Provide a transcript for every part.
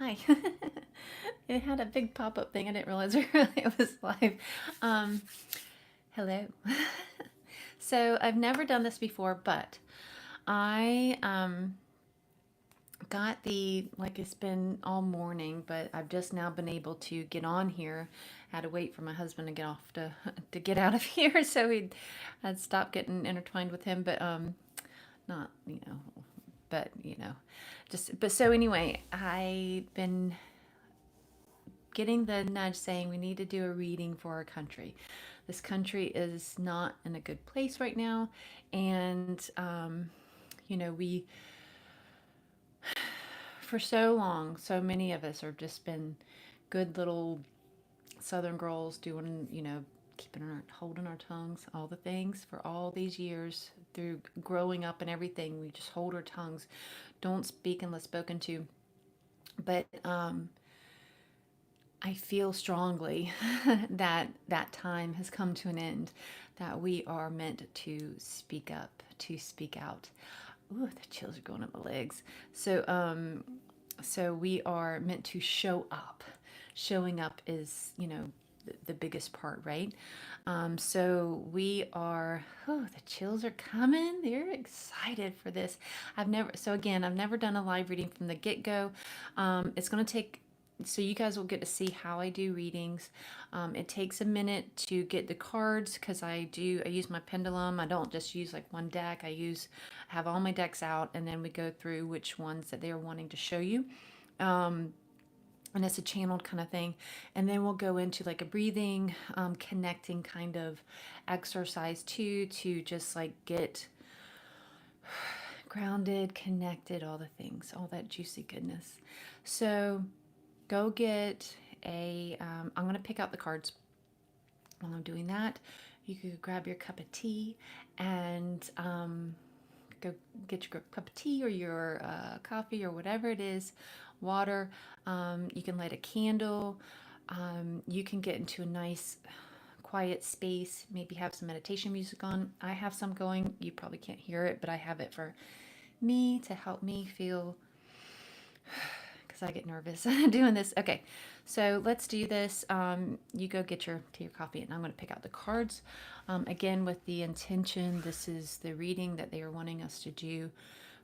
Hi. It had a big pop-up thing. I didn't realize it was live. Um, Hello. So I've never done this before, but I got like it's been all morning, but I've just now been able to get on here. I had to wait for my husband to get off to get out of here, so I'd stopped getting intertwined with him, but not, but just but so anyway, I've been getting the nudge saying we need to do a reading for our country. This country is not in a good place right now, and we for so long, so many of us have just been good little Southern girls doing, keeping holding our tongues, all the things for all these years through growing up and everything. We just hold our tongues, don't speak unless spoken to. But I feel strongly that that time has come to an end, that we are meant to speak up, to speak out. Ooh, the chills are going up my legs. So we are meant to show up. Showing up is, the biggest part, right? So we are, oh, the chills are coming. They're excited for this. I've never done a live reading from the get-go. It's going to take, so you guys will get to see how I do readings. It takes a minute to get the cards because I use my pendulum. I don't just use like one deck. I have all my decks out, and then we go through which ones that they're wanting to show you. And it's a channeled kind of thing. And then we'll go into like a breathing, connecting kind of exercise too, to just like get grounded, connected, all the things, all that juicy goodness. So go get I'm going to pick out the cards while I'm doing that. You could grab your cup of tea and go get your cup of tea or your coffee or whatever it is, water. You can light a candle. You can get into a nice quiet space, maybe have some meditation music on. I have some going. You probably can't hear it, but I have it for me to help me feel, because I get nervous doing this. Okay, so let's do this. You go get your tea or coffee, and I'm going to pick out the cards. Again, with the intention, this is the reading that they are wanting us to do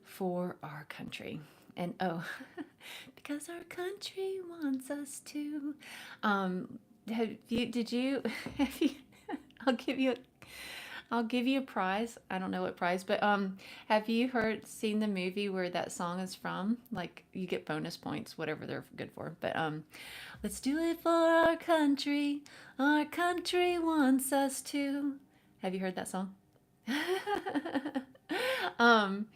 for our country. And oh, because our country wants us to. Did you, have you, I'll give you, I'll give you a prize. I don't know what prize, but have you seen the movie where that song is from? Like, you get bonus points, whatever they're good for. But let's do it for our country. Our country wants us to. Have you heard that song? um,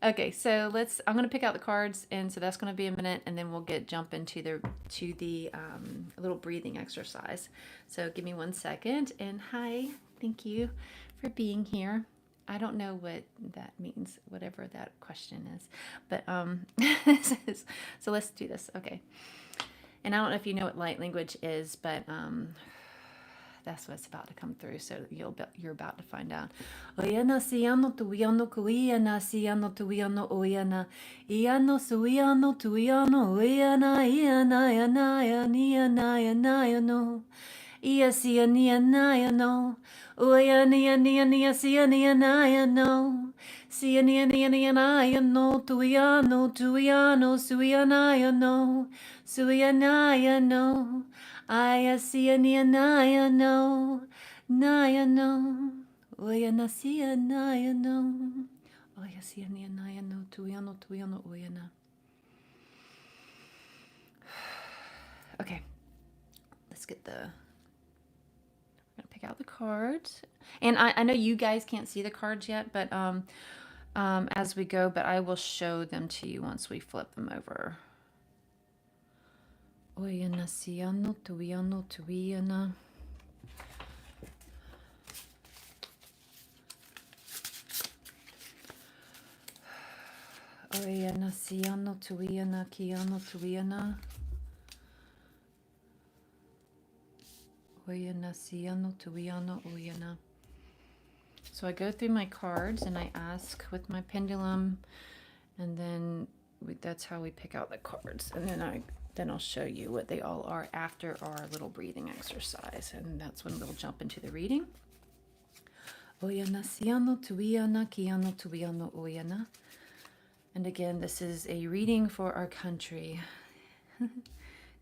okay, so I'm gonna pick out the cards, and so that's gonna be a minute, and then we'll jump into the little breathing exercise. So give me 1 second, and hi, thank you for being here. I don't know what that means, whatever that question is, but so let's do this. Okay, and I don't know if you know what light language is, but that's what's about to come through. So you're about to find out. Oyana siano tuiano kuiana siano tuiano oyana iano suiano tuiano oyana iana yana yana yana yana Ia sia nia naya no. Uia nia nia nia sia nia naya no. Sia nia nia nia naya no. Tuiano tuiano suia naya no. Suia naya no. Aya sia nia naya no. Naya no. Uia na sia naya no. Oia sia nia naya no. Tuiano tuiano uia na. Okay. Let's get pick out the cards, and I know you guys can't see the cards yet, but as we go, but I will show them to you once we flip them over. Oyana siano tuiano tuiana. Oyana siano tuiana kiano tuiana. So I go through my cards and I ask with my pendulum, and then that's how we pick out the cards. And then I'll show you what they all are after our little breathing exercise. And that's when we'll jump into the reading. Oyana siano tuiana kiano tuiano oyana. And again, this is a reading for our country.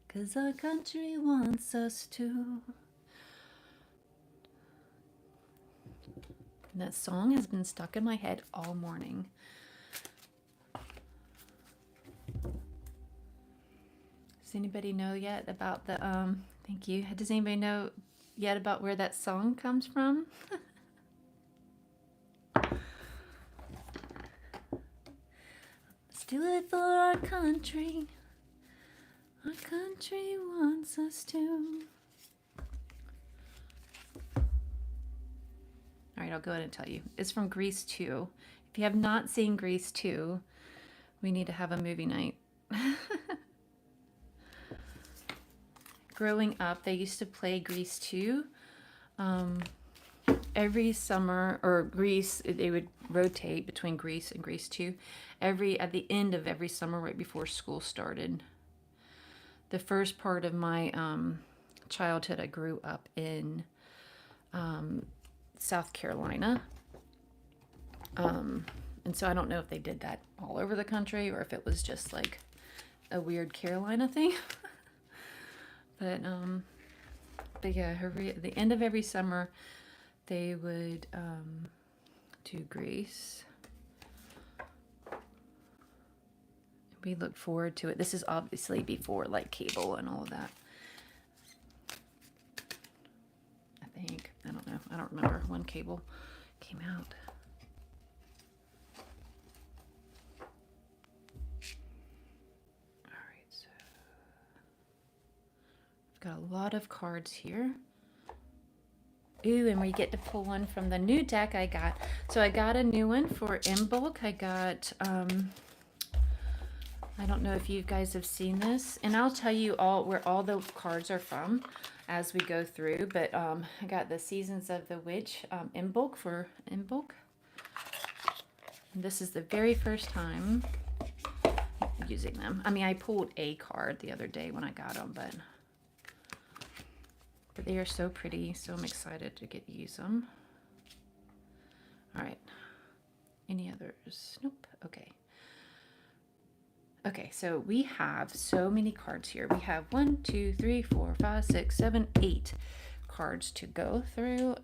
'Cause our country wants us to. And that song has been stuck in my head all morning. Does anybody know yet about the, thank you. Does anybody know yet about where that song comes from? Let's do it for our country. Our country wants us to. All right, I'll go ahead and tell you. It's from Grease 2. If you have not seen Grease 2, we need to have a movie night. Growing up, they used to play Grease 2 every summer, or Grease, they would rotate between Grease and Grease 2 at the end of every summer right before school started. The first part of my childhood, I grew up in South Carolina. And so I don't know if they did that all over the country or if it was just like a weird Carolina thing. But yeah, at the end of every summer, they would do Grease. We look forward to it. This is obviously before like cable and all of that. I think. I don't know. I don't remember when cable came out. All right, so I've got a lot of cards here. Ooh, and we get to pull one from the new deck I got. So I got a new one for in bulk. I got, I don't know if you guys have seen this, and I'll tell you all where all the cards are from as we go through. But I got the Seasons of the Witch in bulk for in bulk. And this is the very first time using them. I mean, I pulled a card the other day when I got them, but they are so pretty, so I'm excited to get to use them. All right. Any others? Nope. Okay. Okay, so we have so many cards here. We have 1, 2, 3, 4, 5, 6, 7, 8 cards to go through.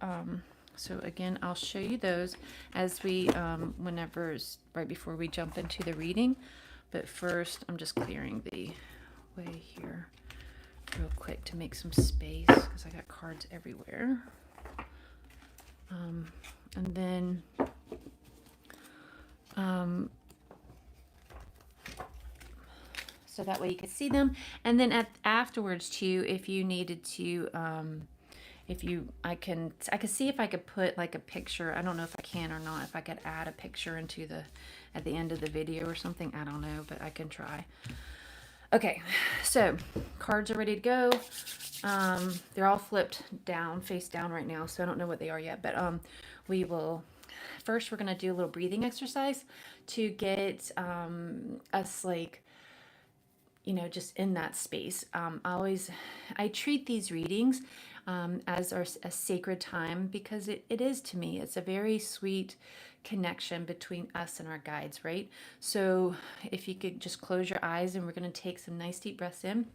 So again, I'll show you those as we, right before we jump into the reading. But first, I'm just clearing the way here real quick to make some space because I got cards everywhere. And then so that way you can see them. And then afterwards too, if you needed to, I can see if I could put like a picture. I don't know if I can or not, if I could add a picture into at the end of the video or something. I don't know, but I can try. Okay, so cards are ready to go. They're all flipped down, face down right now, so I don't know what they are yet, but we will, first we're going to do a little breathing exercise to get us like, just in that space. I treat these readings as a sacred time because it is to me. It's a very sweet connection between us and our guides, right? So if you could just close your eyes, and we're going to take some nice deep breaths in.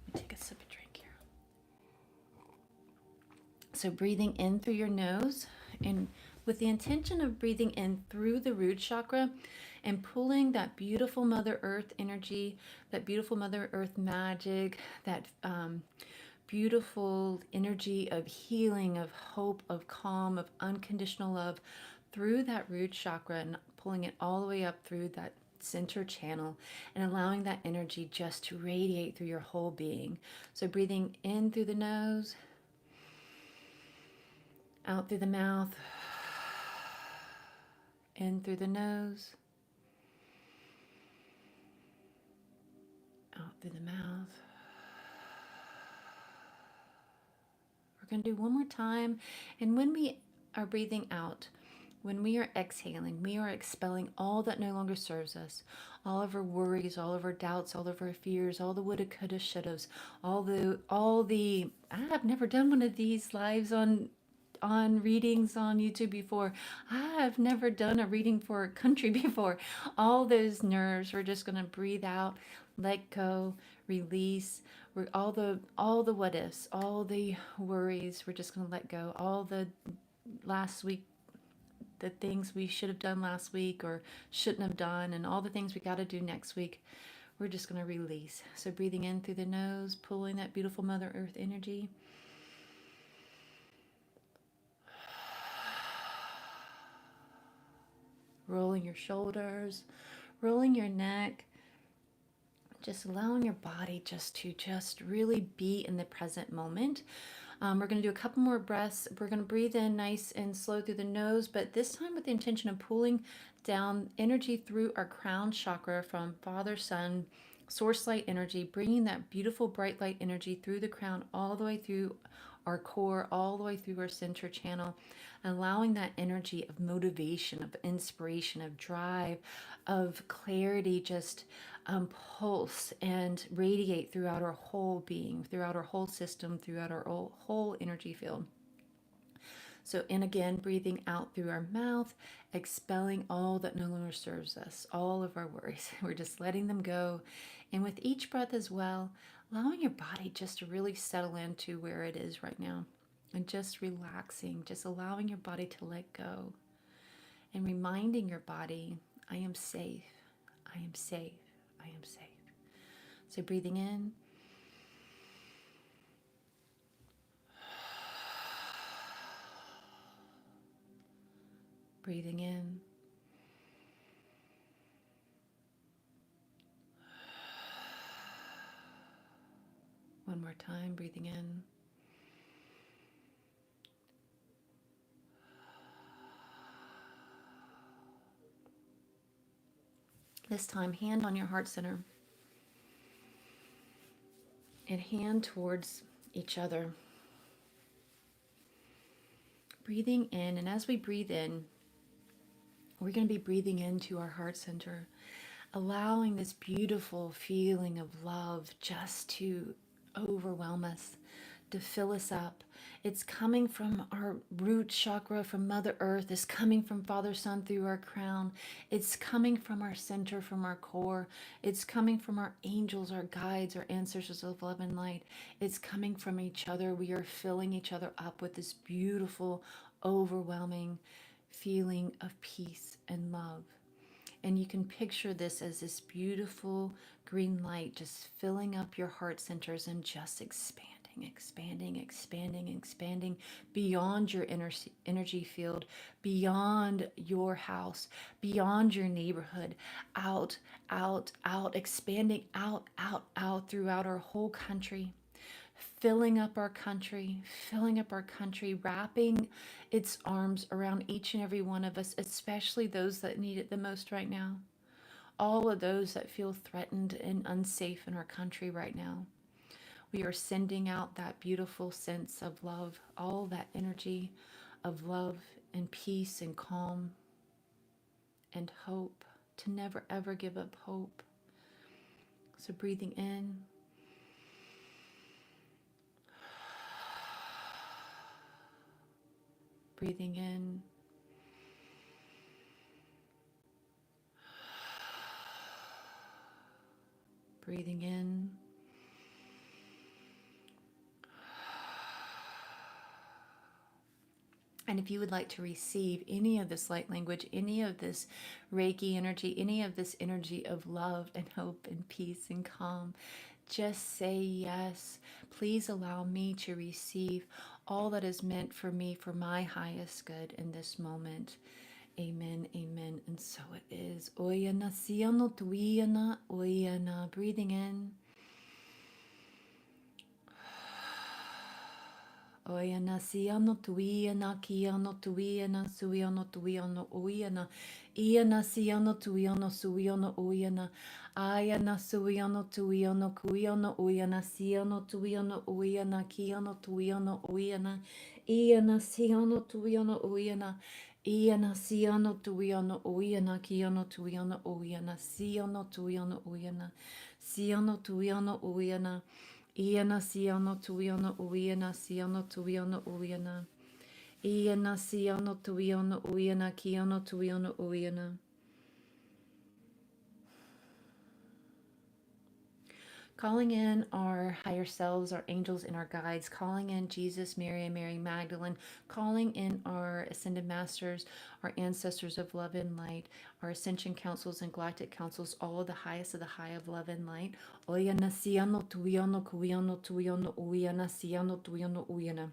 Let me take a sip of drink here. So breathing in through your nose, and with the intention of breathing in through the root chakra and pulling that beautiful Mother Earth energy, that beautiful Mother Earth magic, that beautiful energy of healing, of hope, of calm, of unconditional love through that root chakra, and pulling it all the way up through that center channel and allowing that energy just to radiate through your whole being. So breathing in through the nose, out through the mouth, in through the nose, out through the mouth. We're going to do one more time. And when we are breathing out, When we are exhaling, we are expelling all that no longer serves us, all of our worries, all of our doubts, all of our fears, all the woulda, coulda, shouldas, all the. I have never done one of these lives on readings on YouTube before. I have never done a reading for a country before. All those nerves, we're just gonna breathe out, let go, release. We're all the what ifs, all the worries. We're just gonna let go. All the last week, the things we should have done last week or shouldn't have done, and all the things we got to do next week. We're just gonna release. So breathing in through the nose, pulling that beautiful Mother Earth energy. Rolling your shoulders, rolling your neck, just allowing your body just really be in the present moment. We're going to do a couple more breaths. We're going to breathe in nice and slow through the nose, but this time with the intention of pulling down energy through our crown chakra from Father, Son, source light energy, bringing that beautiful bright light energy through the crown all the way through our core, all the way through our center channel, allowing that energy of motivation, of inspiration, of drive, of clarity just pulse and radiate throughout our whole being, throughout our whole system, throughout our whole energy field. So in again, breathing out through our mouth, expelling all that no longer serves us, all of our worries. We're just letting them go. And with each breath as well, allowing your body just to really settle into where it is right now and just relaxing, just allowing your body to let go and reminding your body, I am safe, I am safe, I am safe. So breathing in, breathing in, one more time, breathing in, this time hand on your heart center and hand towards each other. Breathing in, and as we breathe in, we're going to be breathing into our heart center, allowing this beautiful feeling of love just to overwhelm us, to fill us up. It's coming from our root chakra, from Mother Earth. It's coming from Father, Son through our crown. It's coming from our center, from our core. It's coming from our angels, our guides, our ancestors of love and light. It's coming from each other. We are filling each other up with this beautiful, overwhelming feeling of peace and love. And you can picture this as this beautiful green light just filling up your heart centers and just expanding beyond your energy field, beyond your house, beyond your neighborhood, out, expanding out throughout our whole country. Filling up our country, wrapping its arms around each and every one of us, especially those that need it the most right now. All of those that feel threatened and unsafe in our country right now. We are sending out that beautiful sense of love, all that energy of love and peace and calm and hope, to never ever give up hope. So breathing in, breathing in, breathing in, and if you would like to receive any of this light language, any of this Reiki energy, any of this energy of love and hope and peace and calm, just say yes. Please allow me to receive all that is meant for me for my highest good in this moment. Amen, amen, and so it is. Oyana siano tuiana oyana. Breathing in. Oyana siano tuiana kiano tuiana suiano tuiano oyana. Iana siano tuiano suiano oyana. Ayana suiano tuiano kuiano oyana siano tuiano oyana kiano tuiano oyana. Iana siano tuiano oyana. Iana siano tuiano uiana kiano tuiano uiana siano tuiano uiana siano tuiano uiana iana siano tuiano uiana siano tuiano uiana iana siano tuiano uiana kiano tuiano uiana. Calling in our higher selves, our angels and our guides, calling in Jesus, Mary, and Mary Magdalene, calling in our ascended masters, our ancestors of love and light, our ascension councils and galactic councils, all of the highest of the high of love and light. Oyana siano tuiano kuiano tuiano uiana siano tuiano uiana.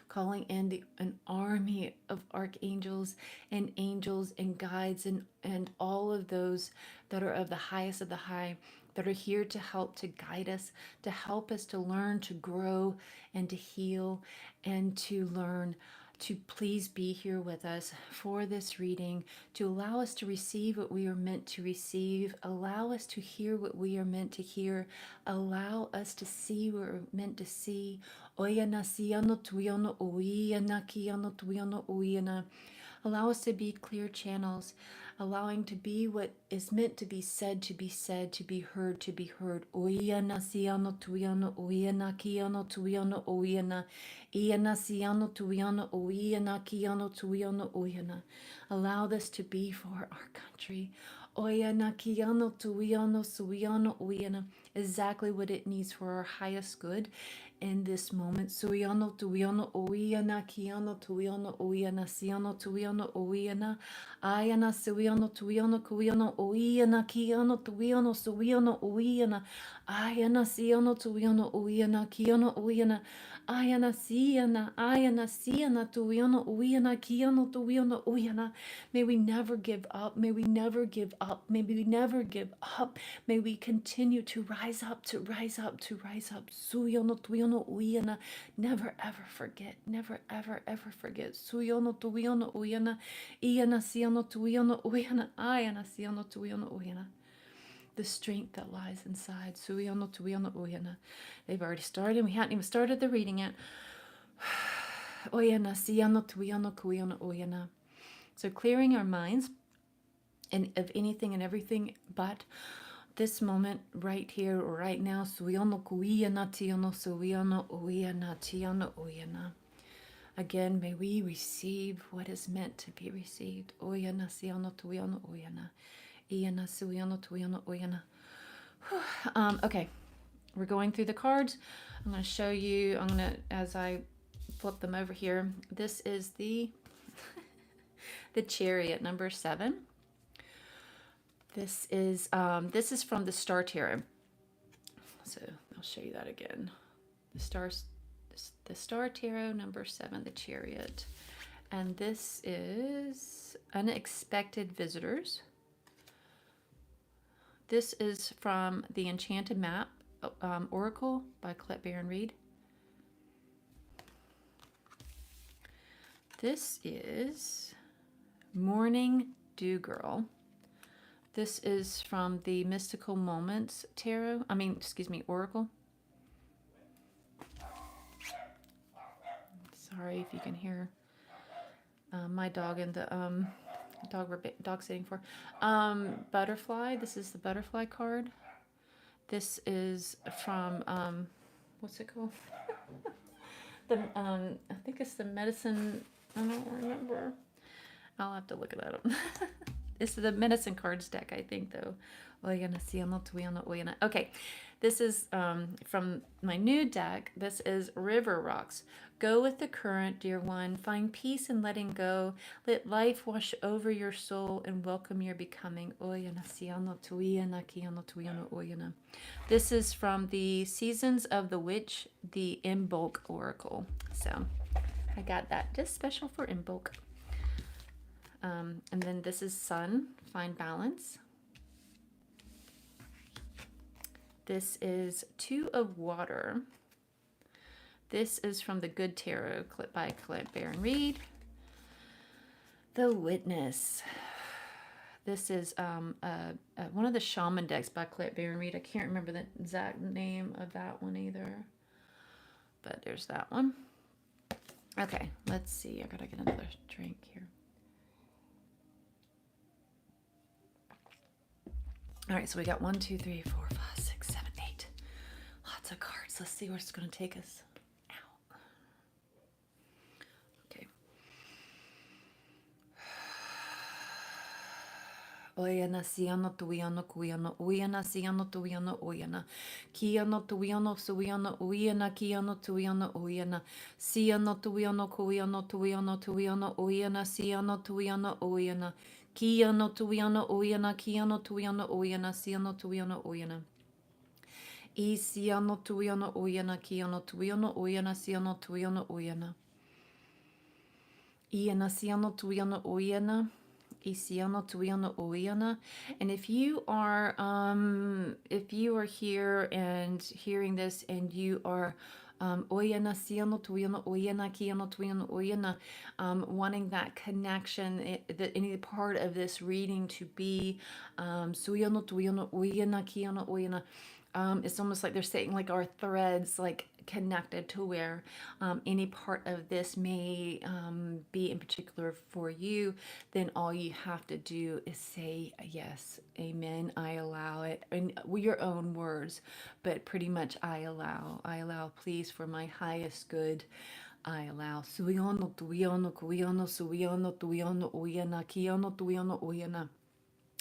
Calling in an army of archangels and angels and guides and all of those that are of the highest of the high, that are here to help, to guide us, to help us to learn, to grow, and to heal, and to learn. To please be here with us for this reading, to allow us to receive what we are meant to receive, allow us to hear what we are meant to hear, allow us to see what we're meant to see. Oyana siano tuiano uiana kiano tuiano uiana. Allow us to be clear channels, allowing to be what is meant to be said, to be said, to be heard, to be heard. Oyana siano tuiano uiana kiano tuiano uiana. Iana siano tuiano uiana kiano tuiano uiana. Allow this to be for our country. Oyana kiano tuiano suiano uiana. Exactly what it needs for our highest good in this moment. Suiano tuiano uiana kiano tuiano uiana siano tuiano uiana ayana suiano tuiano kuiano uiana kiano tuiano suiano uiana ayana siano tuiano uiana kiano uiana ayana siana tuiano uiana kiano tuiano uiana. May we never give up. May we never give up. May we never give up. May we continue to rise up, to rise up, to rise up. Suyono tuyono uyana. Never ever forget. Never ever ever forget. Suyono tuyono uyana. Iyana siyono tuyono uyana. Ayana siyono tuyono uyana. The strength that lies inside. Suyono tuyono uyana. They've already started. We hadn't even started the reading yet. Oyana siyono tuyono kuyono uyana. So clearing our minds and of anything and everything but this moment right here or right now. Again, may we receive what is meant to be received. Okay, we're going through the cards. I'm going to show you, as I flip them over here, this is the Chariot, number 7. This is from the Star Tarot. So I'll show you that again. The Star Tarot, number 7, the Chariot. And this is Unexpected Visitors. This is from the Enchanted Map, Oracle by Colette Baron Reid. This is Morning Dew Girl. This is from the Mystical Moments Tarot. Oracle. Sorry if you can hear my dog and the dog we're dog sitting for. Butterfly. This is the Butterfly card. This is from what's it called? I think it's the Medicine. I don't remember. I'll have to look it up. It's the Medicine Cards deck, I think, though. Okay, this is from my new deck. This is River Rocks. Go with the current, dear one. Find peace in letting go. Let life wash over your soul and welcome your becoming. This is from the Seasons of the Witch, the Imbolc Oracle. So I got that just special for Imbolc. And then this is Sun, Find Balance. This is Two of Water. This is from the Good Tarot by Colette Baron Reid. The Witness. This is one of the Shaman decks by Colette Baron Reid. I can't remember the exact name of that one either. But there's that one. Okay, let's see. I gotta get another drink here. All right, so we got 1, 2, 3, 4, 5, 6, 7, 8. Lots of cards. Let's see where it's gonna take us. Ow. Okay. Oyana siano tuiano kuiano uyana siano tuiano uyana kiano tuiano suiano uyana kiano tuiano uyana siano tuiano kuiano tuiano tuiano uyana siano tuiano uyana kiano tuiano uyana kiano tuiano uyana siano tuiano uyana I siano tuiano uyana kiano tuiano uyana siano tuiano uyana Iana siano tuiano uyana Isiano tuiano uiana. And if you are here and hearing this and you are oiana siano tuiano uiana kiano tuiano uiana, wanting that connection, that any part of this reading to be suiano tuiano uiana kiano uiana, it's almost like they're saying like our threads like connected to where any part of this may be in particular for you, then all you have to do is say yes, amen, I allow it, in your own words, but pretty much I allow, please, for my highest good. I allow. Suiono tuiono kuiono suiono tuiono uyana kiono tuiono uyana.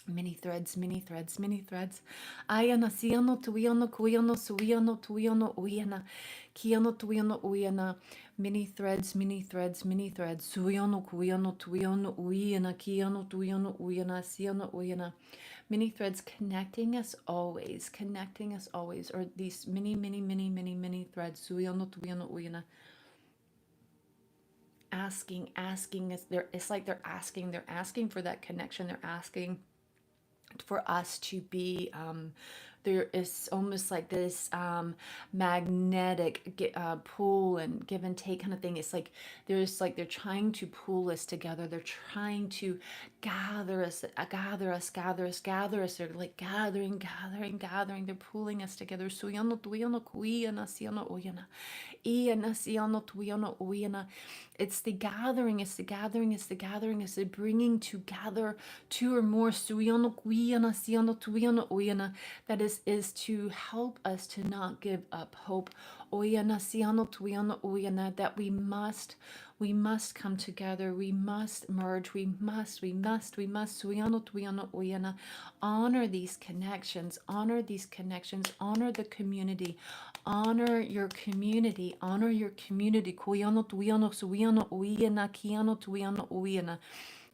Many threads, many threads, many threads. Ayana siano tuiano kuiano suiano tuiano uyana. Kiano tuiano uyana. Many threads, many threads, many threads. Suiano kuiano tuiano uyana. Kiano tuiano uyana. Siano uyana. Many threads connecting us always. Or these many, many, many, many, many threads. Suiano tuiano uyana. Asking is there. It's like they're asking for that connection. They're asking for us to be there is almost like this magnetic pull and give and take kind of thing. It's like there's like they're trying to pull us together. They're trying to gather us. They're like gathering. They're pulling us together. Suyano tuyano kuiana siano uyana. Iana siano tuyano uyana. It's the gathering. It's the bringing together two or more suyano kuiana siano tuyano uyana. That is to help us to not give up hope. Oyana siano tuyano uyana. That we must come together. We must merge. We must. Suyano tuyano uyana. Honor these connections. Honor the community. Honor your community. Kuyano tuyano suyano uyana kiano tuyano uyana.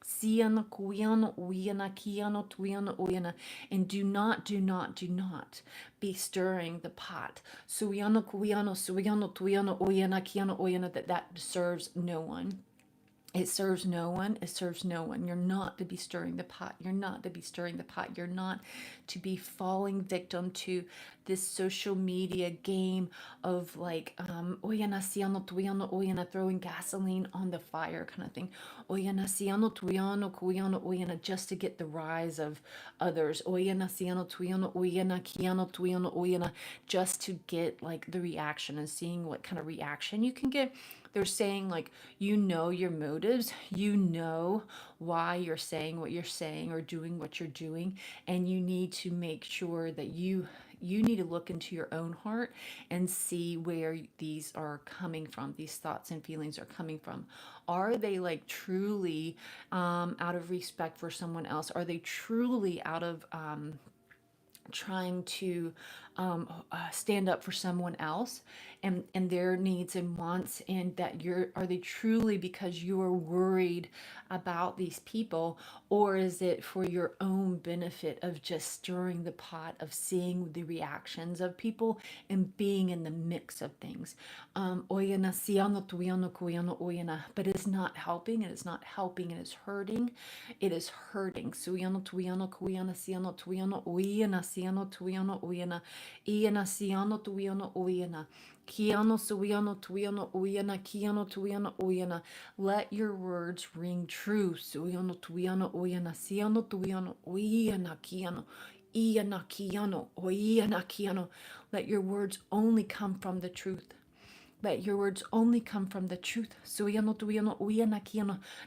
Siana kuyano uyana kiano tuyano uyana. And do not be stirring the pot. Suyano kuyano suyano tuyano uyana kiano uyana. That serves no one. It serves no one. You're not to be stirring the pot. You're not to be falling victim to this social media game of like, oyana siano tuyano oyana, throwing gasoline on the fire kind of thing. Oyana siano tuyano kuyano oyana, just to get the rise of others. Oyana siano tuyano oyana kiano tuyano oyana, just to get like the reaction and seeing what kind of reaction you can get. They're saying like, your motives, why you're saying what you're saying or doing what you're doing, and you need to make sure that you need to look into your own heart and see where these are coming from, these thoughts and feelings are coming from. Are they like truly out of respect for someone else? Are they truly out of trying to stand up for someone else and their needs and wants, and that are they truly because you are worried about these people, or is it for your own benefit of just stirring the pot of seeing the reactions of people and being in the mix of things? Oyana siano tuyano kuyano oyana, but it's not helping, and it's hurting. It is hurting. Suyano tuyano kuyana siano tuyano oyana siano tuyano oyana iana siano tuyano oyana. Kiano suiano tuiano uyana kiano tuiano uyana. Let your words ring true. Suiano tuiano uyana siano tuiano uyana kiano. Iana kiano oyana kiano. Let your words only come from the truth. Let your words only come from the truth.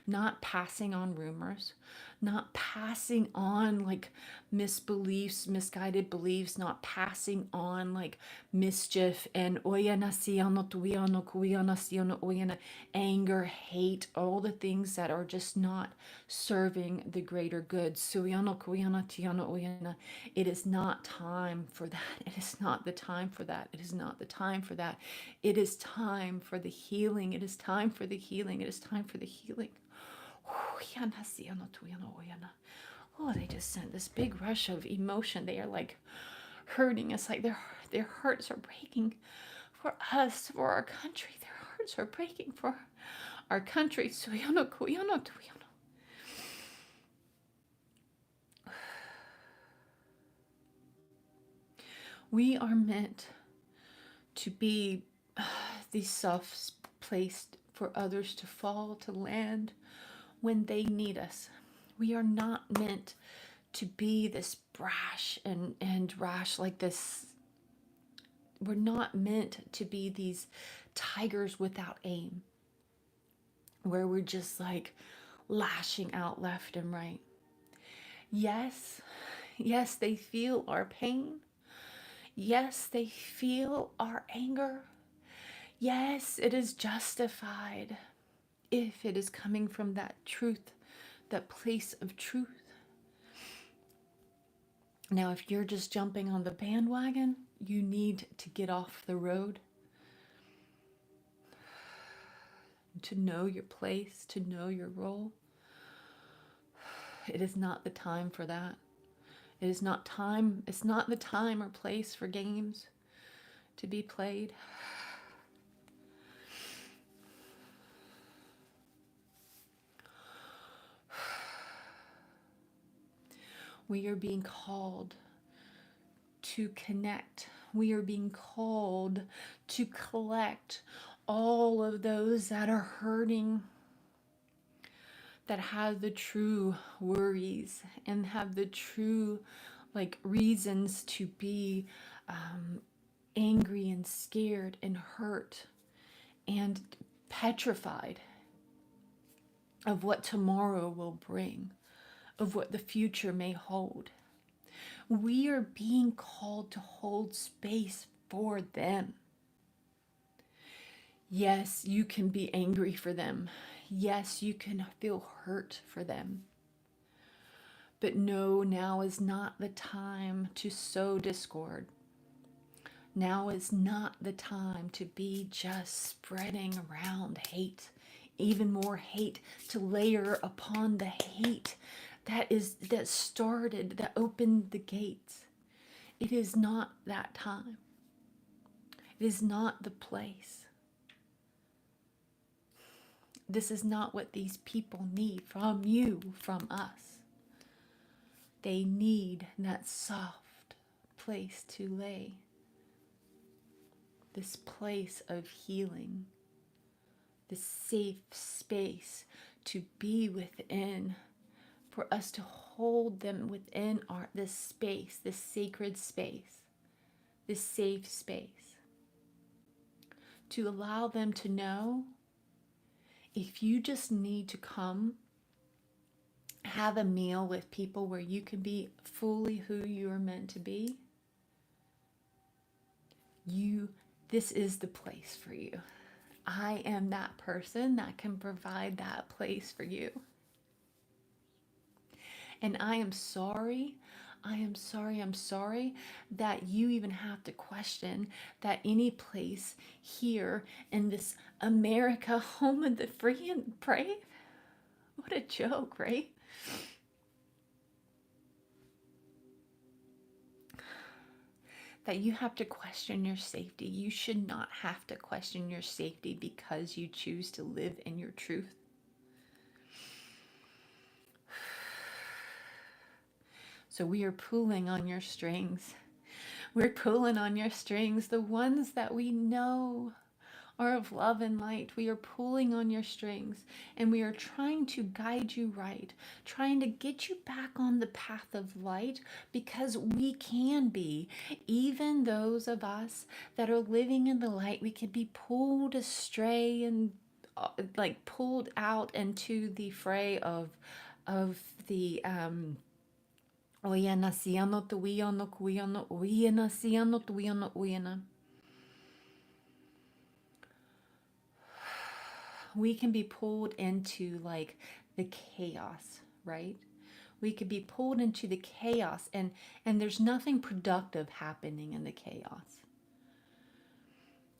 Not passing on rumors, not passing on like misbeliefs, misguided beliefs, not passing on like mischief and anger, hate, all the things that are just not serving the greater good. It is not time for that. It is not the time for that. It is not the time for that. It is time for the healing. It is time for the healing. It is time for the healing. Oh, they just sent this big rush of emotion. They are like hurting us, like their hearts are breaking for us, for our country. Their hearts are breaking for our country. We are meant to be these soft placed for others to fall, to land when they need us. We are not meant to be this brash and rash like this. We're not meant to be these tigers without aim, where we're just like lashing out left and right. Yes, yes, they feel our pain. Yes, they feel our anger. Yes, it is justified if it is coming from that truth, that place of truth. Now, if you're just jumping on the bandwagon, you need to get off the road, to know your place, to know your role. It is not the time for that. It is not time. It's not the time or place for games to be played. We are being called to connect. We are being called to collect all of those that are hurting, that have the true worries and have the true like reasons to be angry and scared and hurt and petrified of what tomorrow will bring, of what the future may hold. We are being called to hold space for them. Yes, you can be angry for them. Yes, you can feel hurt for them. But no, now is not the time to sow discord. Now is not the time to be just spreading around hate, even more hate, to layer upon the hate that started, that opened the gates. It is not that time. It is not the place. This is not what these people need from you, from us. They need that soft place to lay, this place of healing, this safe space to be within, for us to hold them within this space, this sacred space, this safe space, to allow them to know, if you just need to come have a meal with people where you can be fully who you are meant to be, this is the place for you. I am that person that can provide that place for you. And I'm sorry that you even have to question that any place here in this America, home of the free and brave. What a joke, right? That you have to question your safety. You should not have to question your safety because you choose to live in your truth. So we are pulling on your strings. We're pulling on your strings, the ones that we know are of love and light. We are pulling on your strings and we are trying to guide you right, trying to get you back on the path of light because we can be. Even those of us that are living in the light, we can be pulled astray and like pulled out into the fray of the Oyana siano tuiano kuiano oyana siano tuiano oyana. We can be pulled into like the chaos, right? We could be pulled into the chaos and there's nothing productive happening in the chaos.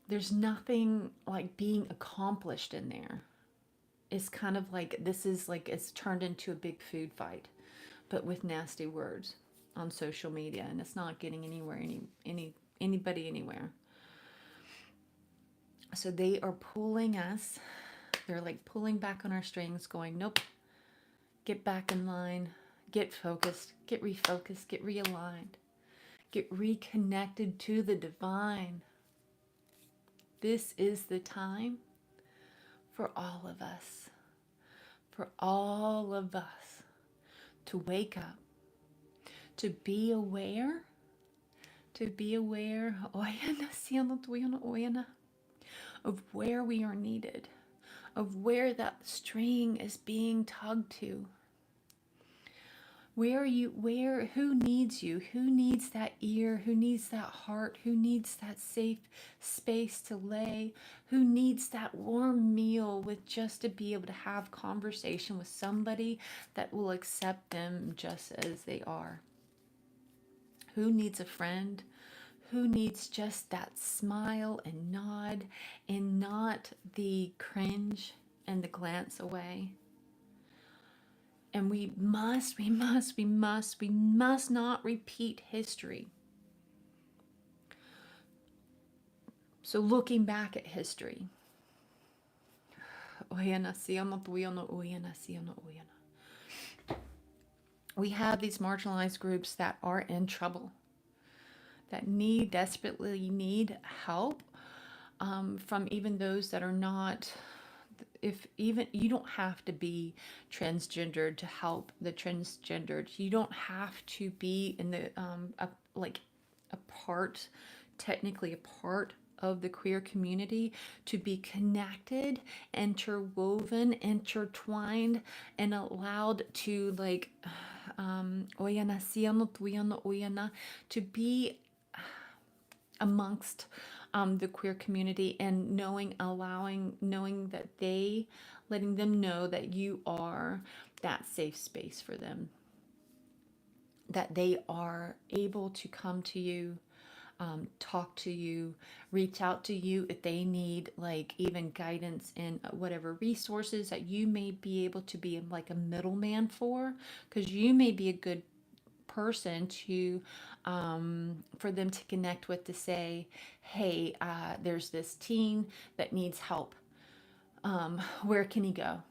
There's nothing like being accomplished in there. It's kind of like this is like it's turned into a big food fight, but with nasty words on social media, and it's not getting anywhere anybody anywhere. So they are pulling us. They're like pulling back on our strings, going, nope, get back in line, get focused, get refocused, get realigned, get reconnected to the divine. This is the time for all of us, to wake up, to be aware, of where we are needed, of where that string is being tugged to. Who needs you? Who needs that ear? Who needs that heart? Who needs that safe space to lay? Who needs that warm meal with just to be able to have conversation with somebody that will accept them just as they are? Who needs a friend? Who needs just that smile and nod and not the cringe and the glance away? And we must not repeat history. So looking back at history, we have these marginalized groups that are in trouble, that desperately need help from even those that are not. If even you don't have to be transgendered to help the transgendered. You don't have to be in the technically a part of the queer community to be connected, interwoven, intertwined, and allowed to to be amongst the queer community, and knowing that letting them know that you are that safe space for them, that they are able to come to you, talk to you, reach out to you if they need like even guidance in whatever resources that you may be able to be like a middleman for, because you may be a good person to for them to connect with, to say, hey, there's this teen that needs help, where can he go?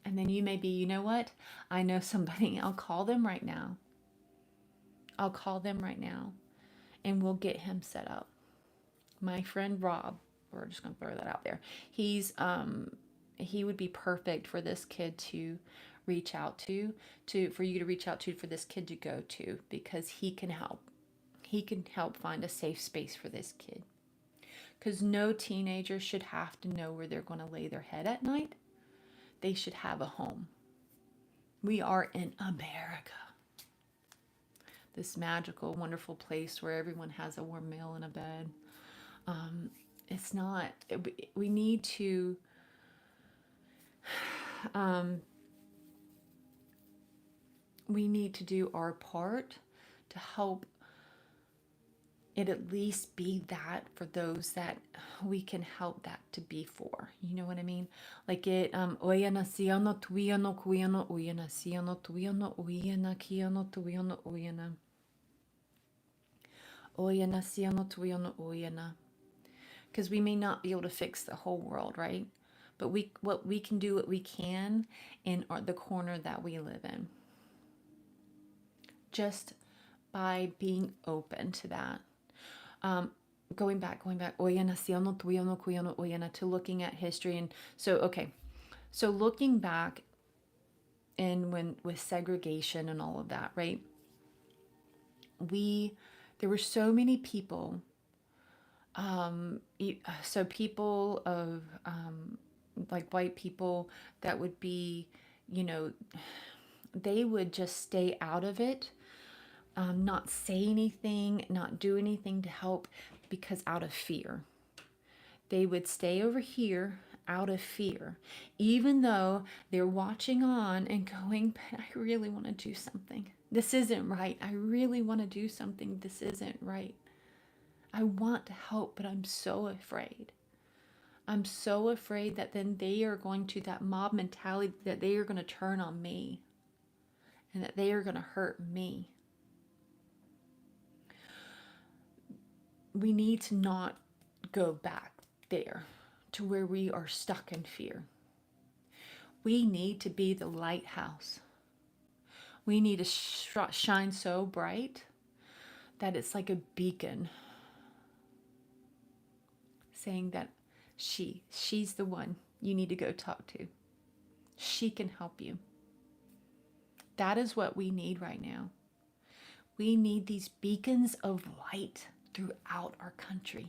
And then you may be, you know what, I know somebody, I'll call them right now, and we'll get him set up. My friend Rob, we're just gonna throw that out there, he would be perfect for this kid to reach out to for you to reach out to, for this kid to go to, because he can help find a safe space for this kid, because no teenager should have to know where they're going to lay their head at night. They should have a home. We are in America, this magical, wonderful place where everyone has a warm meal and a bed. It's not, we need to do our part to help it at least be that for those that we can help that to be for. You know what I mean? Like it, oyana siano tuiano kuiano oyana siano tuiano oyana kiano tuiano oyana. Oyana siano tuiano oyana. Because we may not be able to fix the whole world, right? But we can do what we can in the corner that we live in. Just by being open to that. going back, oyana, siono, tuyono, kuyono, oyana, to looking at history. And so, okay, so looking back and when with segregation and all of that, right? There were so many people, so people of like white people that would be, you know, they would just stay out of it, not say anything, not do anything to help because out of fear. They would stay over here out of fear, even though they're watching on and going, but I really want to do something. This isn't right. I really want to do something. This isn't right. I want to help, but I'm so afraid. I'm so afraid that then they are going to, that mob mentality, that they are going to turn on me and that they are going to hurt me. We need to not go back there to where we are stuck in fear. We need to be the lighthouse. We need to shine so bright that it's like a beacon saying that she's the one you need to go talk to. She can help you. That is what we need right now. We need these beacons of light throughout our country.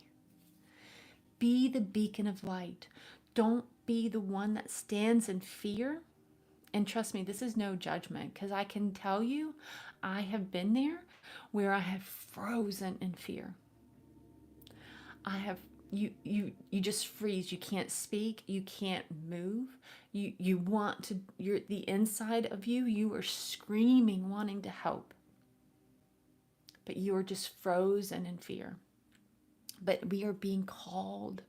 Be the beacon of light. Don't be the one that stands in fear. And trust me, this is no judgment, because I can tell you, I have been there where I have frozen in fear. I have you just freeze. You can't speak, you can't move. You want to, you're the inside of you are screaming, wanting to help. But you are just frozen in fear. But we are being called.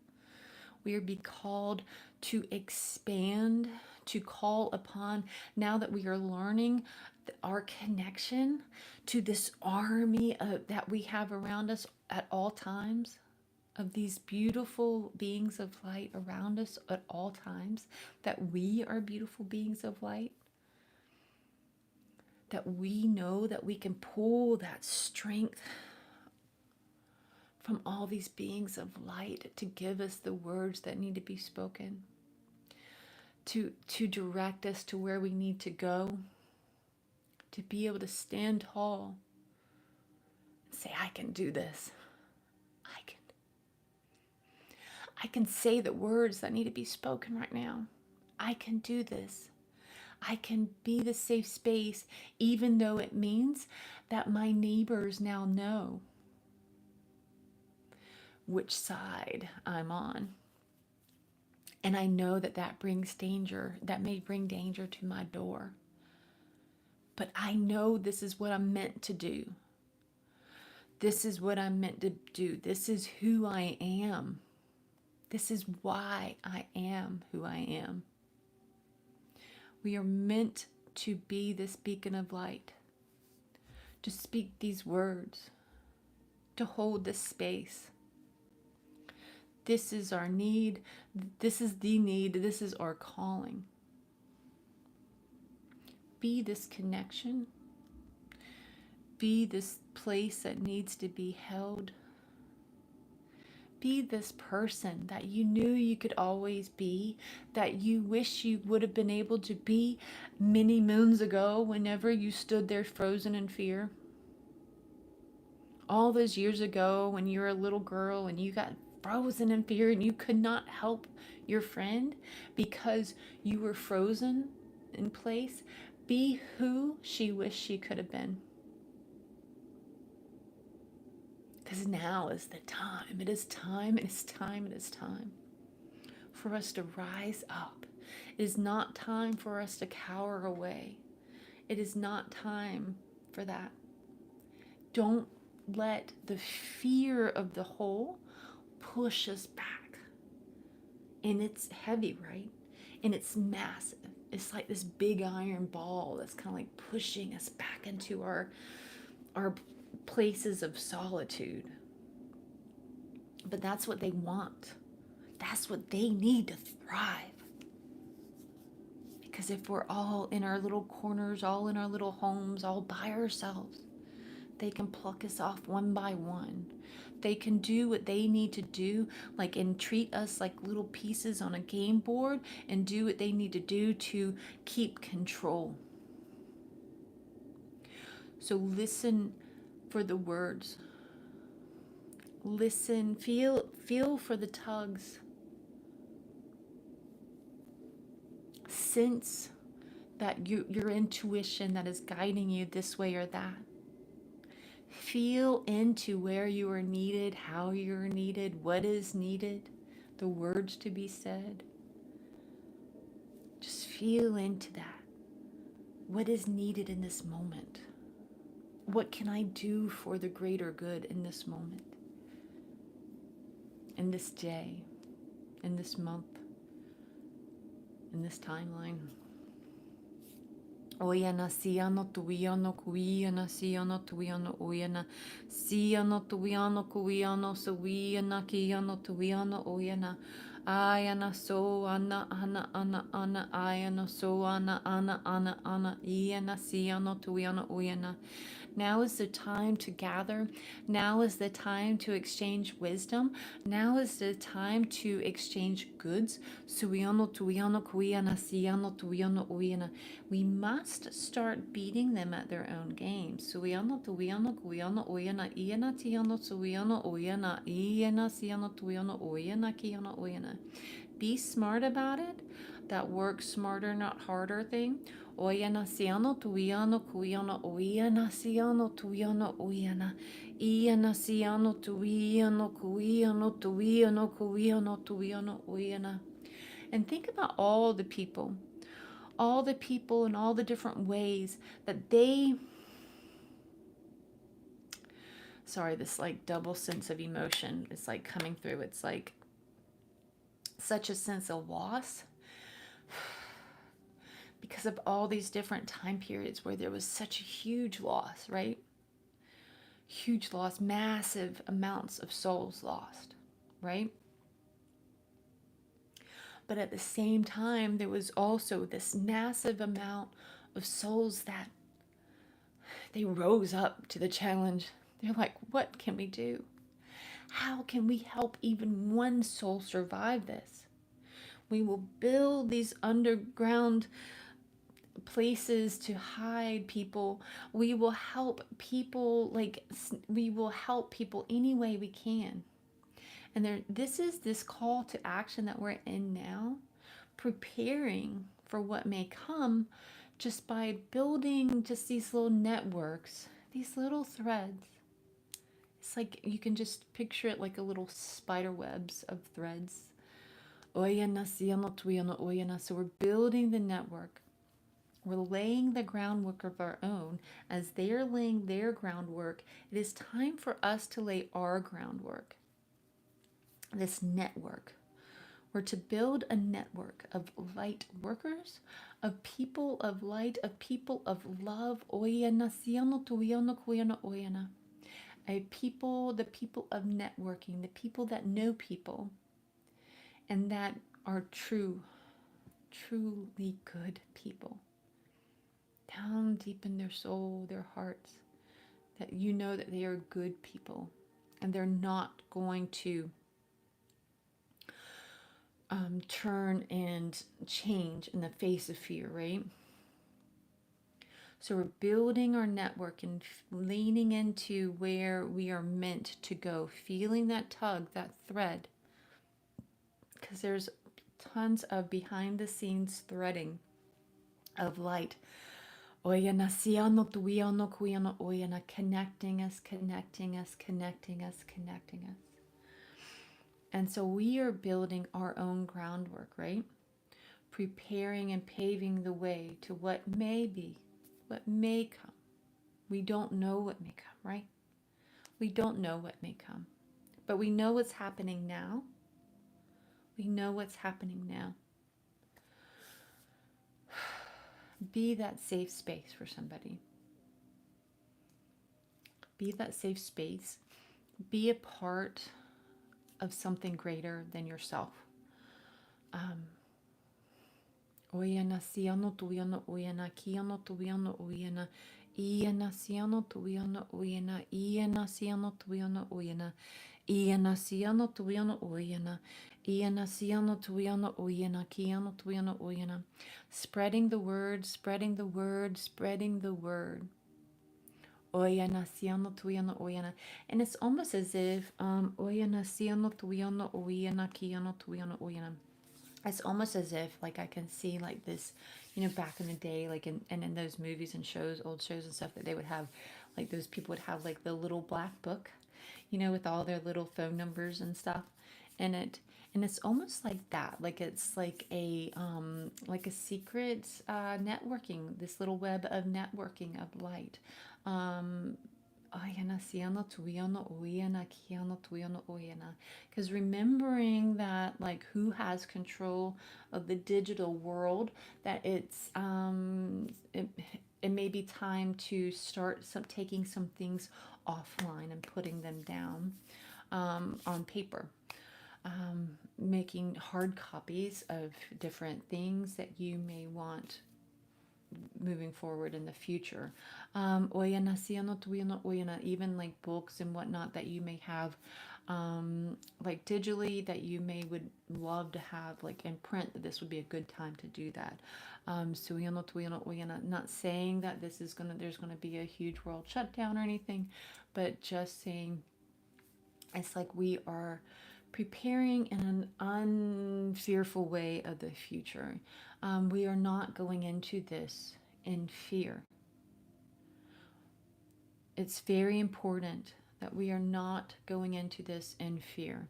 We are being called to expand, to call upon, now that we are learning our connection to this army that we have around us at all times, of these beautiful beings of light around us at all times, that we are beautiful beings of light, that we know that we can pull that strength from all these beings of light to give us the words that need to be spoken, to direct us to where we need to go, to be able to stand tall and say, I can do this. I can say the words that need to be spoken right now. I can do this. I can be the safe space, even though it means that my neighbors now know which side I'm on. And I know that that brings danger, that may bring danger to my door. But I know this is what I'm meant to do. This is what I'm meant to do. This is who I am. This is why I am who I am. We are meant to be this beacon of light, to speak these words, to hold this space. This is our need. This is the need. This is our calling. Be this connection. Be this place that needs to be held. Be this person that you knew you could always be, that you wish you would have been able to be many moons ago whenever you stood there frozen in fear. All those years ago when you were a little girl and you got frozen in fear and you could not help your friend because you were frozen in place. Be who she wished she could have been. Because now is the time. It is time, it is time, it is time for us to rise up. It is not time for us to cower away. It is not time for that. Don't let the fear of the whole push us back. And it's heavy, right? And it's massive. It's like this big iron ball that's kind of like pushing us back into our places of solitude. But that's what they want. That's what they need to thrive. Because if we're all in our little corners, all in our little homes, all by ourselves, they can pluck us off one by one. They can do what they need to do, like, and treat us like little pieces on a game board and do what they need to do to keep control. So listen for the words. Listen, feel for the tugs. Sense that your intuition that is guiding you this way or that. Feel into where you are needed, how you are needed, what is needed, the words to be said. Just feel into that. What is needed in this moment? What can I do for the greater good in this moment? In this day, in this month, in this timeline? Oyana siano tuiano kuiana siano tuiano oyana siano tuiano kuiano sawiana kiano tuiano oyana ayana so ana ayana so ana iana siano tuiano oyana. Now is the time to gather. Now is the time to exchange wisdom. Now is the time to exchange goods. Suiano tuiano kuiana siano tuiano oyana. We must start beating them at their own games. Suiano tuiano kuiano oyana iana tiano suiano oyana iana siano tuiano oyana kiano oyana. Be smart about it. That work smarter, not harder thing. Oyana siano tuiano kuiano oyana siano tuiano oyana iana siano tuiano kuiano oyana. And think about all the people and all the different ways that they, sorry, this like double sense of emotion is like coming through. It's like such a sense of loss because of all these different time periods where there was such a huge loss, right? Huge loss, massive amounts of souls lost, right? But at the same time, there was also this massive amount of souls that they rose up to the challenge. They're like, what can we do? How can we help even one soul survive this? We will build these underground places to hide people. We will help people, we will help people any way we can. And this is this call to action that we're in now, preparing for what may come just by building just these little networks, these little threads. It's like you can just picture it like a little spider webs of threads. So we're building the network. We're laying the groundwork of our own. As they're laying their groundwork, it is time for us to lay our groundwork. This network. We're to build a network of light workers, of people of light, of people of love. A people, the people of networking, the people that know people, and that are truly good people. Down deep in their soul, their hearts, that you know that they are good people, and they're not going to turn and change in the face of fear, right? So we're building our network and leaning into where we are meant to go, feeling that tug, that thread, because there's tons of behind the scenes threading of light. Connecting us. And so we are building our own groundwork, right? Preparing and paving the way to what may be, what may come. We don't know what may come, right? We don't know what may come. But we know what's happening now. We know what's happening now. Be that safe space for somebody. Be that safe space. Be a part of something greater than yourself. Oyana siano tuiano oyana kiano tuiano oyana iana siano tuiano oyana iana siano tuiano oyana Iana siano tuiano oyana. Iana siano tuiano oyana. Kiano tuiano oyana. Spreading the word, spreading the word, spreading the word. Oyana siano tuiano oyana. And it's almost as if oyana siano tuiano oyana. Kiano tuiano oyana. It's almost as if like I can see like this, back in the day, like in those movies and shows, old shows and stuff, that they would have, like those people would have like the little black book, with all their little phone numbers and stuff in it. And it's almost like that, like it's like a secret networking, this little web of networking of light. um because remembering that, like, who has control of the digital world, that it may be time to start taking some things offline and putting them down on paper, making hard copies of different things that you may want moving forward in the future. Even like books and whatnot that you may have, like digitally, that you may would love to have like in print, that this would be a good time to do that. Not saying that there's gonna be a huge world shutdown or anything, but just saying it's like we are preparing in an unfearful way of the future. We are not going into this in fear. It's very important that we are not going into this in fear.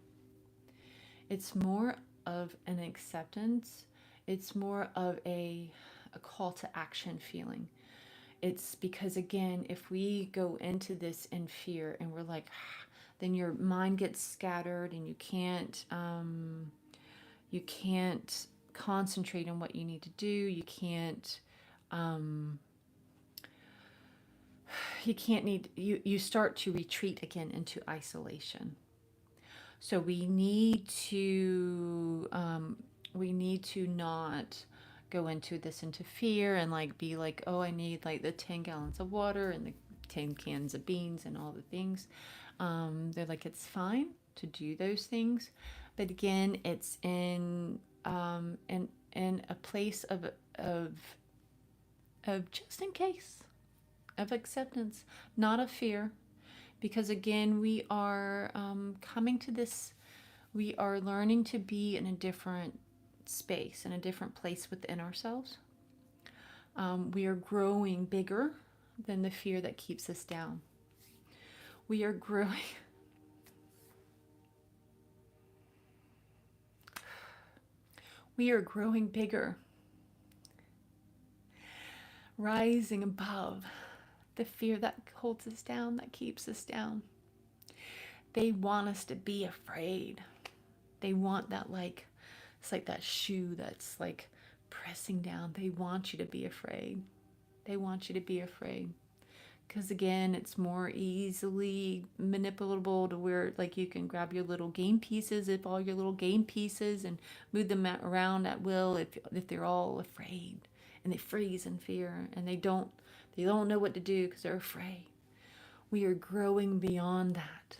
It's more of an acceptance, it's more of a call to action feeling. It's because, again, if we go into this in fear and we're like, then your mind gets scattered and you can't concentrate on what you need to do. You start to retreat again into isolation. So we need to not go into this into fear and like be like, oh, I need like the 10 gallons of water and the 10 cans of beans and all the things. They're like, it's fine to do those things, but again, it's in a place of just in case, of acceptance, not of fear, because again, we are coming to this. We are learning to be in a different space, in a different place within ourselves. We are growing bigger than the fear that keeps us down. We are growing. We are growing bigger, rising above the fear that holds us down, that keeps us down. They want us to be afraid. They want that, like, it's like that shoe that's like pressing down. They want you to be afraid. They want you to be afraid. Because again, it's more easily manipulable to where like you can grab your little game pieces, if all your little game pieces, and move them around at will if they're all afraid and they freeze in fear and they don't know what to do because they're afraid. We are growing beyond that.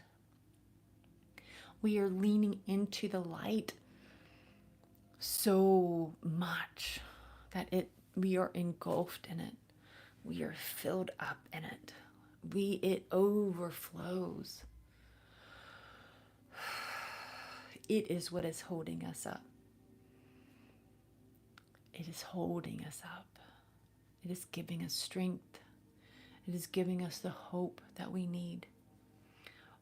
We are leaning into the light so much that we are engulfed in it. We are filled up in it. It overflows. It is what is holding us up. It is holding us up. It is giving us strength. It is giving us the hope that we need.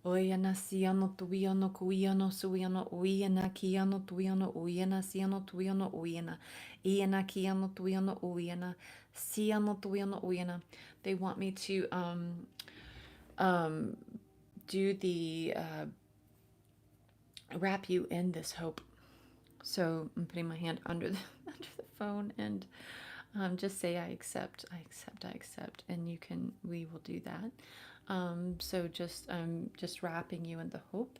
Oyana siano tuiano kuiano suiano oyana kiano tuiano oyana siano tuiano oyana iana kiano tuiano oyana siano tuiano oyana. They want me to do the wrap you in this hope. So I'm putting my hand under the phone and just say I accept, and we will do that. So just wrapping you in the hope.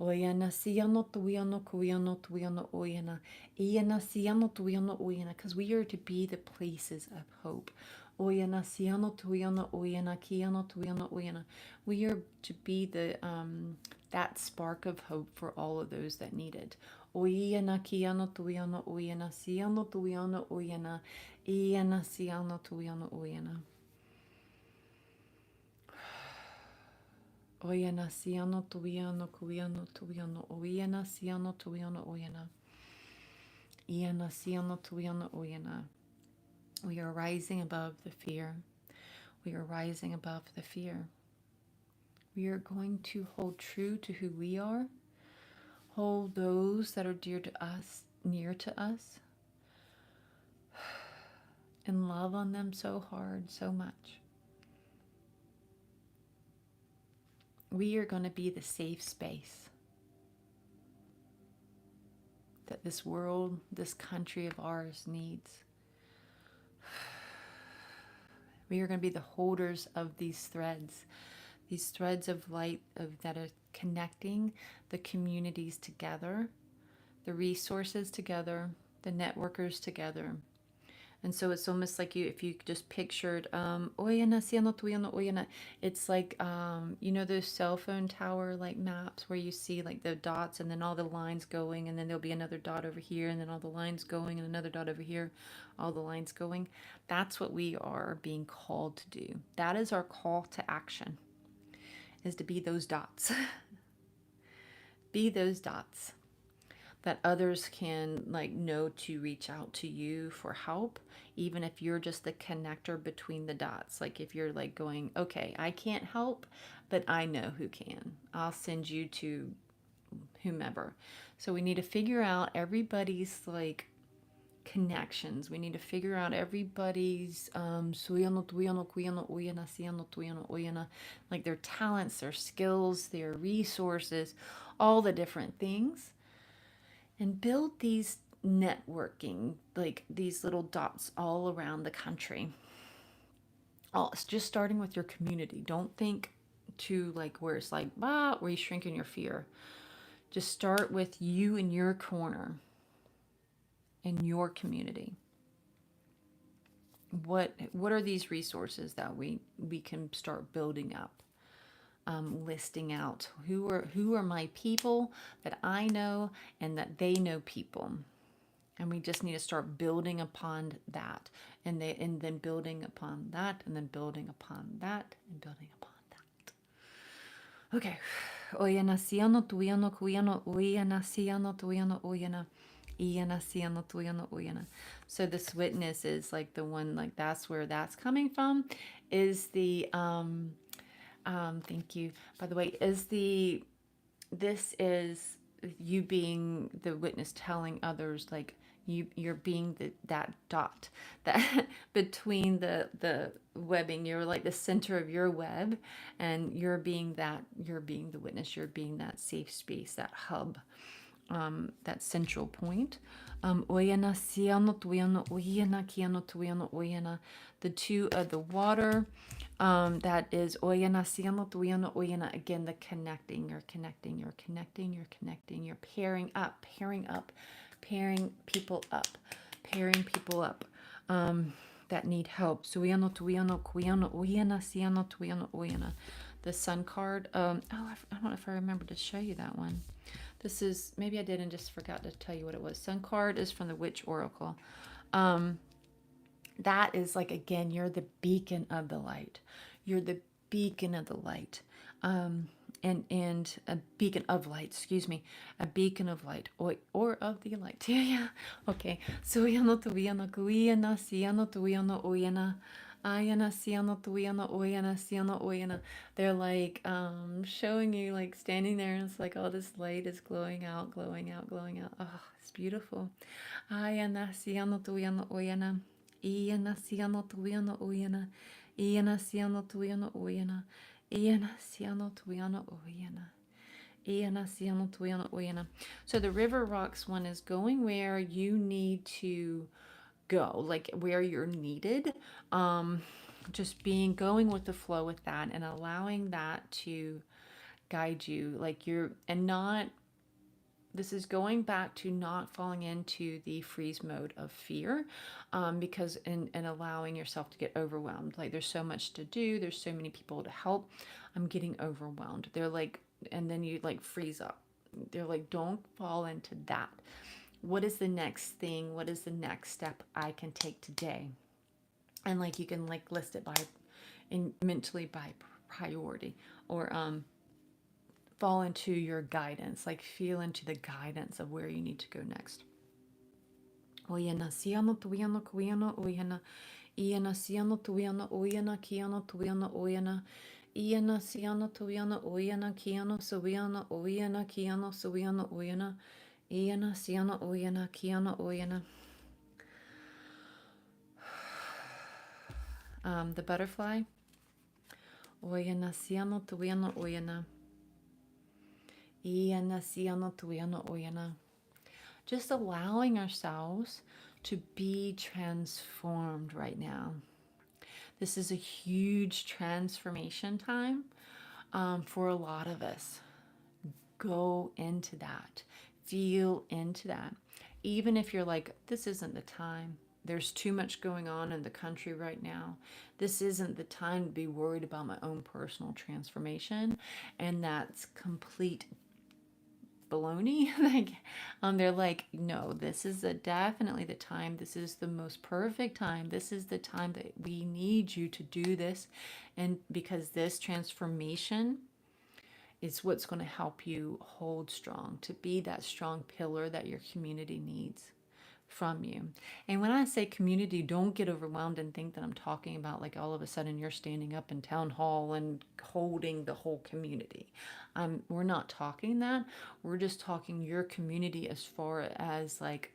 Oyana siano tuiano kuiano tuiano oyana iana siano tuiano oyana, because we are to be the places of hope. Oyana siano tuiano oyana kiano tuiano oyana. We are to be the that spark of hope for all of those that need it. Oyena kiano tuyano oyena siano tuyano oyena iana siano tuyano oyena. Oyena siano tuyano kuyano tuyano oyena siano tuyano oyena. Iana siano tuyano oyena. We are rising above the fear. We are rising above the fear. We are going to hold true to who we are, hold those that are dear to us, near to us, and love on them so hard, so much. We are going to be the safe space that this world, this country of ours needs. We are going to be the holders of these threads of light that are connecting the communities together, the resources together, the networkers together. And so it's almost like if you just pictured, oyana, siano, tuyano, oyana. It's like, those cell phone tower like maps where you see like the dots and then all the lines going, and then there'll be another dot over here, and then all the lines going, and another dot over here, all the lines going. That's what we are being called to do. That is our call to action, is to be those dots. Be those dots that others can know to reach out to you for help, even if you're just the connector between the dots. Like if you're going, okay, I can't help, but I know who can. I'll send you to whomever. So we need to figure out everybody's connections. We need to figure out everybody's their talents, their skills, their resources, all the different things, and build these networking, these little dots all around the country. It's just starting with your community. Don't think to where it's where you shrink in your fear. Just start with you in your corner, in your community. What are these resources that we can start building up? Listing out who are my people that I know and that they know people, and we just need to start building upon that, and then building upon that, and then building upon that, and building upon that. Okay. Oyana siano tuyano kuyano oyana siano tuyano oyana iana siano tuyano oyana. So this witness is the one, that's where that's coming from, is the thank you. By the way, this is you being the witness, telling others you're being that dot that between the webbing. You're the center of your web, and you're being the witness. You're being that safe space, that hub, that central point. Oyana siano tuyano oyana kiano tuyano oyana. The two of the water. That is oyana siano tuyano oyana. Again, the connecting. You're connecting. You're connecting. You're connecting. You're pairing up, pairing people up, that need help. Suyano tuyano kuyano oyana siano tuyano oyana. The sun card. I don't know if I remember to show you that one. This is, maybe I did and just forgot to tell you what it was. Sun card is from the Witch Oracle. That is again, you're the beacon of the light. You're the beacon of the light. And a beacon of light, excuse me, a beacon of light, or of the light. Yeah. Okay. So yano tuyano kuyana siano tuyano oyana. Ayana siano tuyano oyana siano oyana. They're showing you standing there, and it's all this light is glowing out, glowing out, glowing out. Oh, it's beautiful. Ayana siano tuyano oyana. Iana siano tuyano oyana. Iana siano tuyano oyana. Iana siano tuyano oyana. Iana siano tuyano oyana. So the River Rocks one is going where you need to go, where you're needed. Just going with the flow with that, and allowing that to guide you, this is going back to not falling into the freeze mode of fear, because and allowing yourself to get overwhelmed. There's so much to do, there's so many people to help, I'm getting overwhelmed. They're and then you like freeze up. They're like, don't fall into that. What is the next thing? What is the next step I can take today? And like you can like list it by in mentally by priority, or fall into your guidance, like feel into the guidance of where you need to go next. Oyana siano tuiano kuiano oyana iana siano tuiano oyana kiano tuiano oyana iana siano tuiano oyana kiano suiano oyana kiano suiano oyana iana siano oyana kiano oyana. The butterfly. Oyana siano tuiano oyana iana siano tuiano oyana. Just allowing ourselves to be transformed right now. This is a huge transformation time for a lot of us. Go into that, feel into that. Even if you're like, this isn't the time, there's too much going on in the country right now. This isn't the time to be worried about my own personal transformation. And that's complete baloney. Like, they're like, no, this is definitely the time. This is the most perfect time. This is the time that we need you to do this. And because this transformation is what's going to help you hold strong, to be that strong pillar that your community needs from you. And when I say community, don't get overwhelmed and think that I'm talking about like all of a sudden you're standing up in town hall and holding the whole community. We're not talking that. We're just talking your community as far as like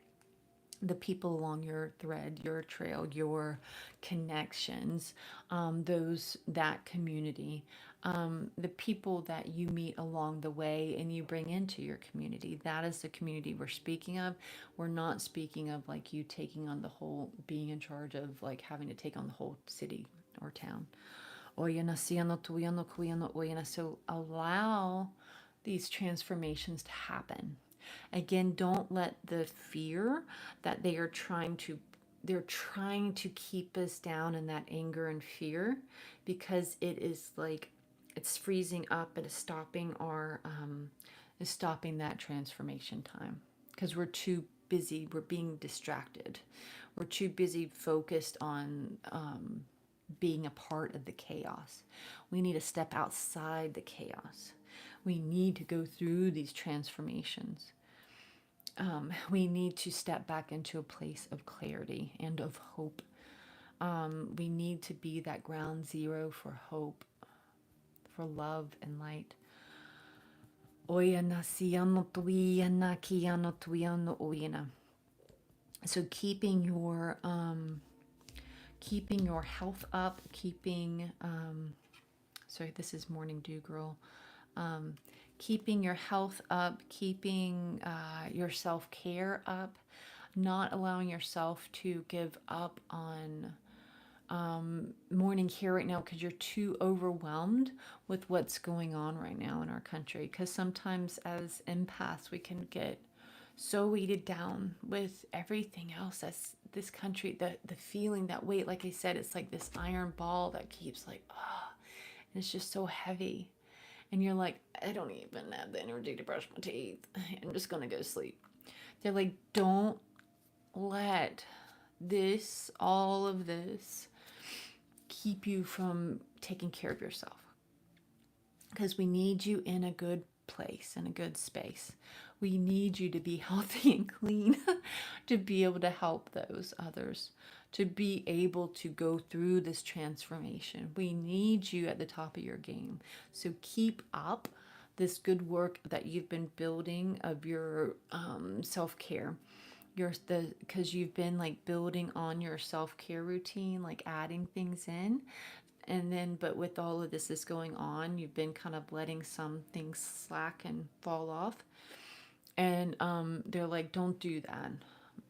the people along your thread, your trail, your connections, that community, the people that you meet along the way and you bring into your community. That is the community we're speaking of. We're not speaking of like you taking on the whole, being in charge of like having to take on the whole city or town. So allow these transformations to happen. Again, don't let the fear that they're trying to keep us down in that anger and fear, because it is like it's freezing up. It is stopping that transformation time, because we're too busy. We're being distracted. We're too busy focused on being a part of the chaos. We need to step outside the chaos. We need to go through these transformations. We need to step back into a place of clarity and of hope. We need to be that ground zero for hope, for love and light. So keeping your health up, sorry, this is Morning Dew Girl. Keeping your health up, keeping your self-care up, not allowing yourself to give up on morning care right now because you're too overwhelmed with what's going on right now in our country. Because sometimes as empaths, we can get so weighted down with everything else that's this country, the feeling, that weight, like I said, it's like this iron ball that keeps like, and it's just so heavy. And you're like, I don't even have the energy to brush my teeth. I'm just going to go sleep. They're like, don't let all of this, keep you from taking care of yourself. Because we need you in a good place, in a good space. We need you to be healthy and clean to be able to help those others, to be able to go through this transformation. We need you at the top of your game. So keep up this good work that you've been building of your self-care. Because you've been like building on your self-care routine, like adding things in. And then, but with all of this is going on, you've been kind of letting some things slack and fall off. And they're like, don't do that.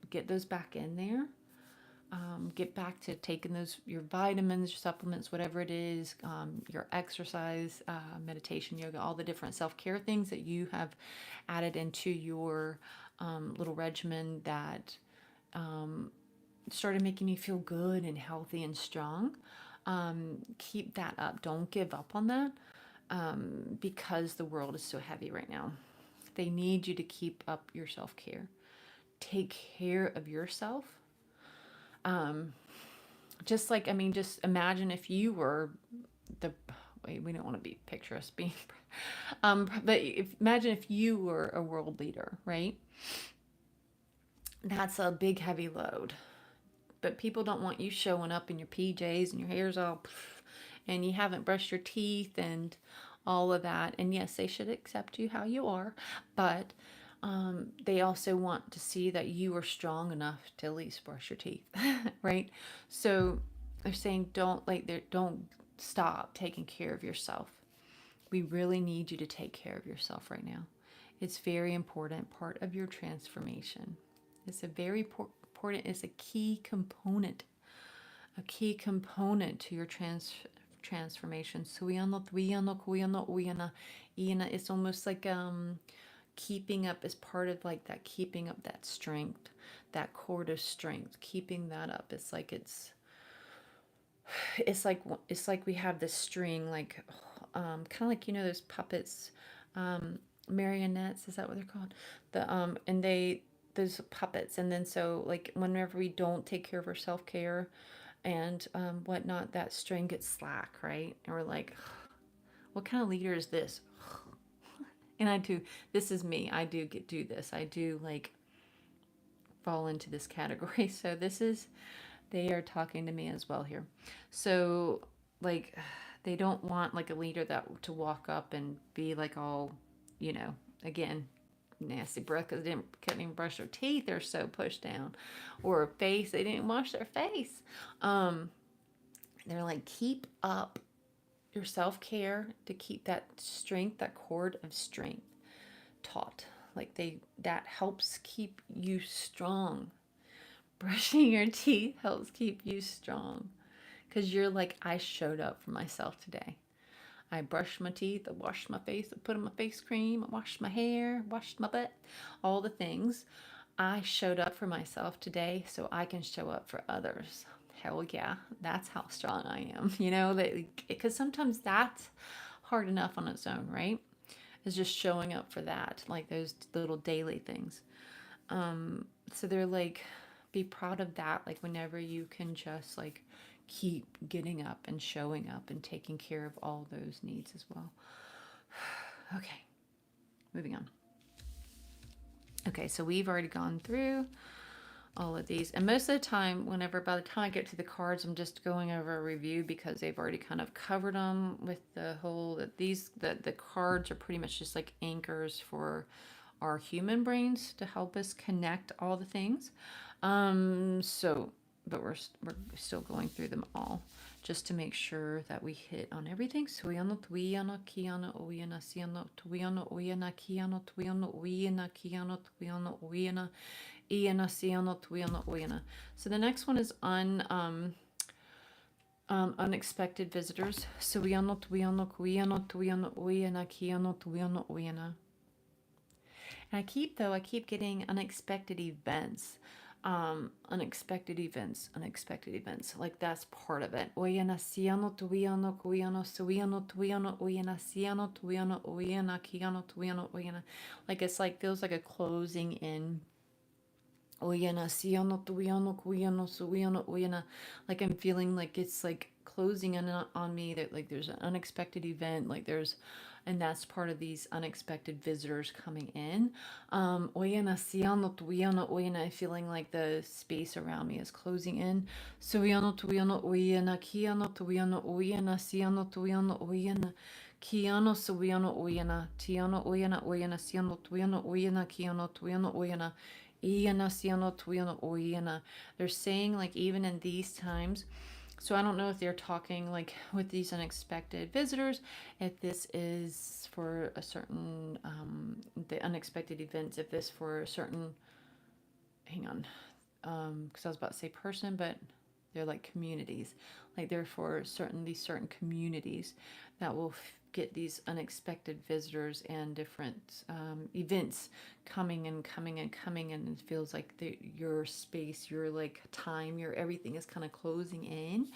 Get those back in there. Get back to taking your vitamins, your supplements, whatever it is, your exercise, meditation, yoga, all the different self-care things that you have added into your little regimen that started making you feel good and healthy and strong. Keep that up. Don't give up on that. because the world is so heavy right now. They need you to keep up your self-care. Take care of yourself. Um, just like, I mean, just imagine if you were the, wait, we don't want to be picture us being, but imagine if you were a world leader, right? That's a big, heavy load. But people don't want you showing up in your PJs and your hair's all, and you haven't brushed your teeth and all of that. And yes, they should accept you how you are, but they also want to see that you are strong enough to at least brush your teeth, right? So they're saying don't stop taking care of yourself. We really need you to take care of yourself right now. It's very important part of your transformation. It's a very important. It's a key component to your transformation. So it's almost like keeping up as part of like that, keeping up that strength, that cord of strength, keeping that up. It's like we have this string, like kind of like, those puppets, marionettes, is that what they're called? And those puppets, and then so like whenever we don't take care of our self-care and whatnot, that string gets slack, right? And we're like, what kind of leader is this? And I do, this is me, I do this, I do like fall into this category. So they are talking to me as well here. So like, they don't want like a leader that to walk up and be like all, again, nasty breath because they couldn't even brush their teeth, they're so pushed down, or a face, they didn't wash their face. They're like, keep up your self-care to keep that strength, that cord of strength taut. Like that helps keep you strong. Brushing your teeth helps keep you strong because you're like, I showed up for myself today. I brushed my teeth, I washed my face, I put on my face cream, I washed my hair, washed my butt, all the things. I showed up for myself today so I can show up for others. Hell yeah, that's how strong I am. Because sometimes that's hard enough on its own, right? Is just showing up for that, like those little daily things. So they're like, be proud of that. Like whenever you can just like keep getting up and showing up and taking care of all those needs as well. Okay, moving on. Okay, so we've already gone through all of these, and most of the time, by the time I get to the cards, I'm just going over a review because they've already kind of covered them with the whole that the cards are pretty much just like anchors for our human brains to help us connect all the things. But we're still going through them all just to make sure that we hit on everything. So the next one is on unexpected visitors. So and I keep getting unexpected events. Unexpected events. Like that's part of it. Like it's like feels like a closing in. Like I'm feeling like it's like closing in on me, that like there's an unexpected event, like and that's part of these unexpected visitors coming in. Feeling like the space around me is closing in. So Kiano Suviano Uyana, Tiano Uyana Uyana, Siano Tuiano Uyana, Kiano Tuiano Uyana, Iana Siano Tuiano Uyana. They're saying like even in these times, so I don't know if they're talking like with these unexpected visitors, if this is for a certain, the unexpected events, if this for a certain, hang on, because I was about to say person, but they're like communities, like they're for these certain communities that will get these unexpected visitors and different events coming and coming and coming, and it feels like your space, your like time, your everything is kind of closing in.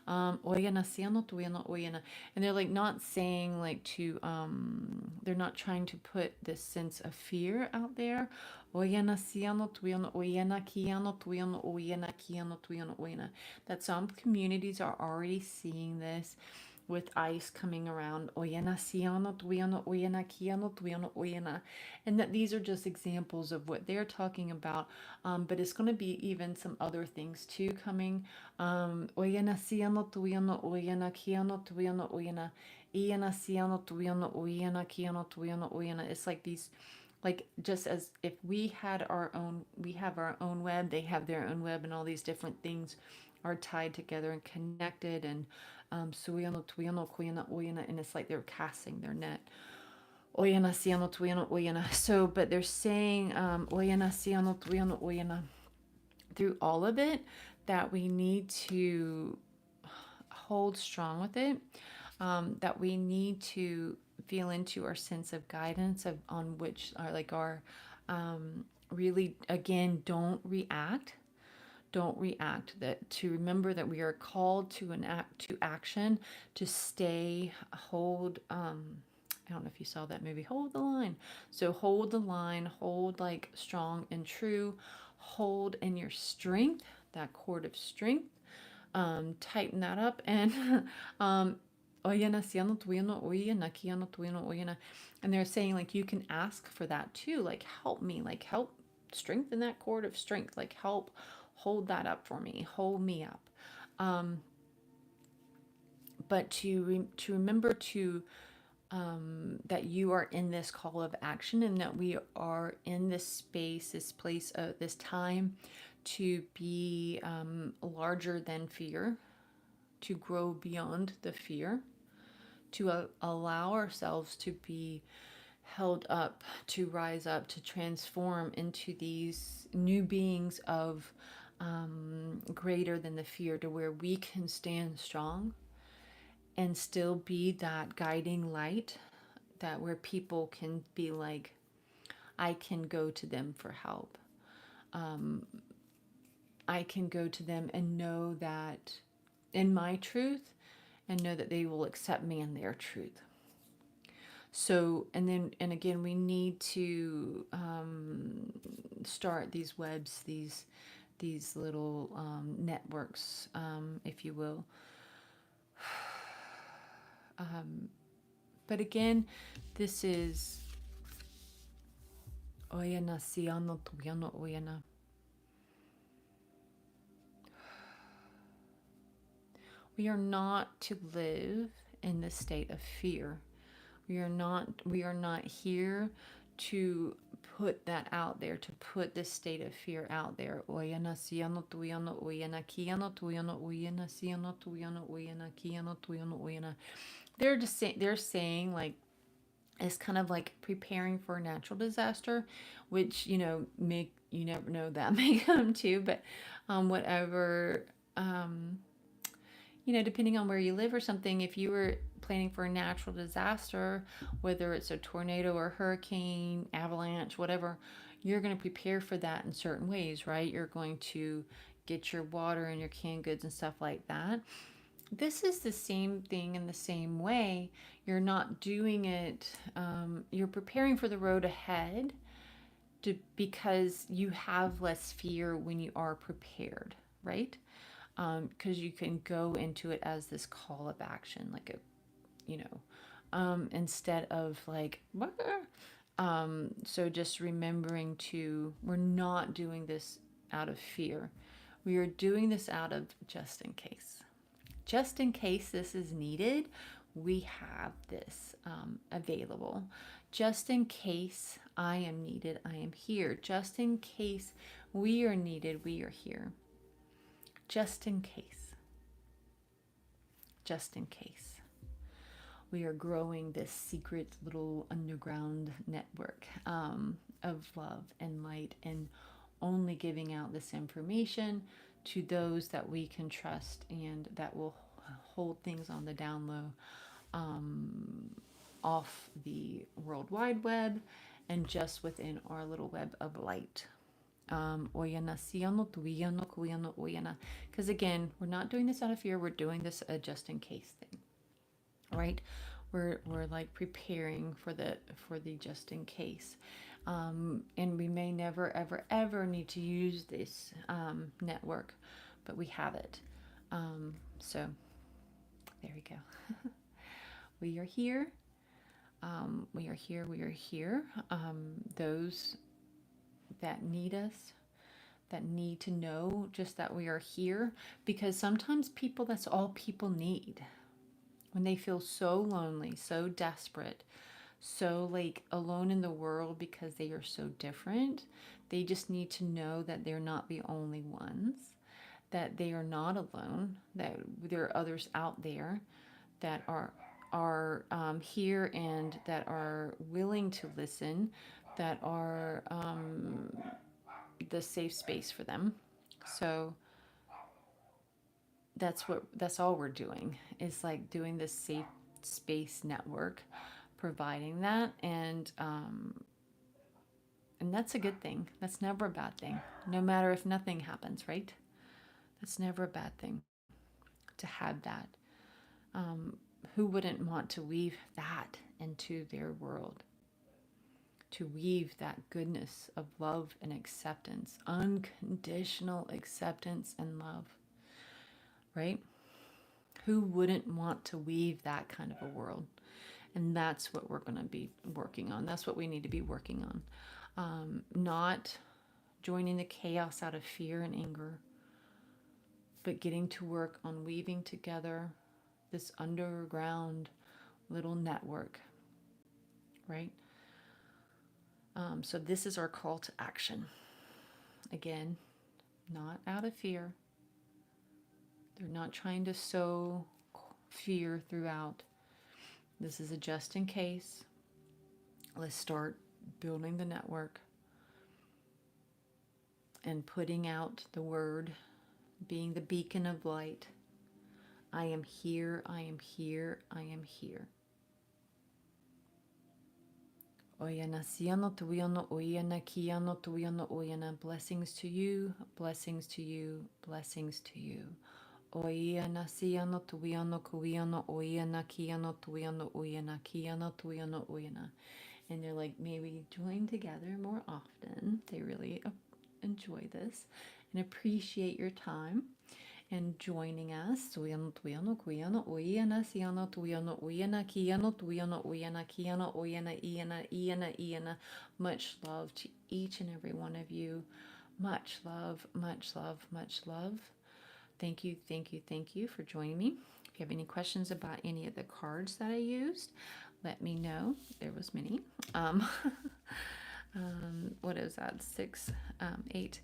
Oyana siano tuyano oyana. And they're like not saying like to they're not trying to put this sense of fear out there. Oyana siano tuyano oyana kiano tuyano oyana kiano tuyano oyana. That some communities are already seeing this with ice coming around. Oyana siano tuyano oyana kiano tuyano oyana. And that these are just examples of what they're talking about. But it's going to be even some other things too coming. Oyana siano tuyano oyana kiano tuyano oyana. Iana siano tuyano oyana kiano tuyano oyana. It's like these, like just as if we had our own, we have our own web, they have their own web, and all these different things are tied together and connected. And suyano tuyano kuyana oyana, and it's like they're casting their net. Oyana siano tuyano oyana. So, but they're saying oyana siano tuyano oyana through all of it, that we need to hold strong with it, that we need to feel into our sense of guidance of on which are like our really, again, don't react, that to remember that we are called to an act, to action, to stay, hold, I don't know if you saw that movie, Hold the Line. So hold the line, hold like strong and true, hold in your strength, that cord of strength, tighten that up. And oyana siano tuyano oyana kiano tuyano oyana. And they're saying like you can ask for that too, like help me, like help strengthen that cord of strength, like help hold that up for me, hold me up. But to remember to that you are in this call of action, and that we are in this space, this place, this time, to be larger than fear, to grow beyond the fear, to allow ourselves to be held up, to rise up, to transform into these new beings of greater than the fear, to where we can stand strong and still be that guiding light, that where people can be like, I can go to them for help. I can go to them and know that in my truth, and know that they will accept me in their truth. So, and again, we need to start these webs, these little networks, if you will. But again, this is oyana siano tuyano oyana. We are not to live in the state of fear. We are not here to put that out there, to put this state of fear out there. Oyana siano tuyano oyana kiano tuyano oyana siano tuyano oyana kiano tuyano oyana. They're saying like, it's kind of like preparing for a natural disaster, which you never know, that may come too, but whatever, depending on where you live or something, if you were planning for a natural disaster, whether it's a tornado or hurricane, avalanche, whatever, you're going to prepare for that in certain ways, right? You're going to get your water and your canned goods and stuff like that. This is the same thing in the same way. You're not doing it, you're preparing for the road ahead because you have less fear when you are prepared, right? Because you can go into it as this call of action, like instead of like, so just remembering we're not doing this out of fear. We are doing this out of just in case. Just in case this is needed, we have this available. Just in case I am needed, I am here. Just in case we are needed, we are here. Just in case. Just in case. We are growing this secret little underground network of love and light, and only giving out this information to those that we can trust and that will hold things on the down low, off the World Wide Web and just within our little web of light. Because again, we're not doing this out of fear, we're doing this just in case thing, right? We're like preparing for the just in case. And we may never ever need to use this network, but we have it. So there we go. We are here. We are here. We are here. Those that need us, that need to know just that we are here, because sometimes people, that's all people need when they feel so lonely, so desperate, so like alone in the world because they are so different. They just need to know that they're not the only ones, that they are not alone, that there are others out there that are here and that are willing to listen, that are the safe space for them. So that's all we're doing, is like doing this safe space network, providing that, and that's a good thing. That's never a bad thing, no matter if nothing happens, right? That's never a bad thing to have that. Who wouldn't want to weave that into their world? To weave that goodness of love and acceptance, unconditional acceptance and love, right? Who wouldn't want to weave that kind of a world? And that's what we're going to be working on. That's what we need to be working on. Not joining the chaos out of fear and anger, but getting to work on weaving together this underground little network, right? So this is our call to action. Again, not out of fear. They're not trying to sow fear throughout. This is a just in case. Let's start building the network and putting out the word, being the beacon of light. I am here, I am here, I am here. Oyana siano tuiano oyana kiano tuiano oyana. Blessings to you, blessings to you, blessings to you. Oyana siano tuiano kuiano oyana kiano tuiano oyana kiano tuiano oyana. And they're like, may we join together more often. They really enjoy this and appreciate your time and joining us. Tuiano tuiano kuiano oyana siano tuiano oyana kiano tuiano oyana kiano oyana iana iana iana. Much love to each and every one of you. Much love, much love, much love. Thank you, thank you, thank you for joining me. If you have any questions about any of the cards that I used, let me know. There was many. What is that? 8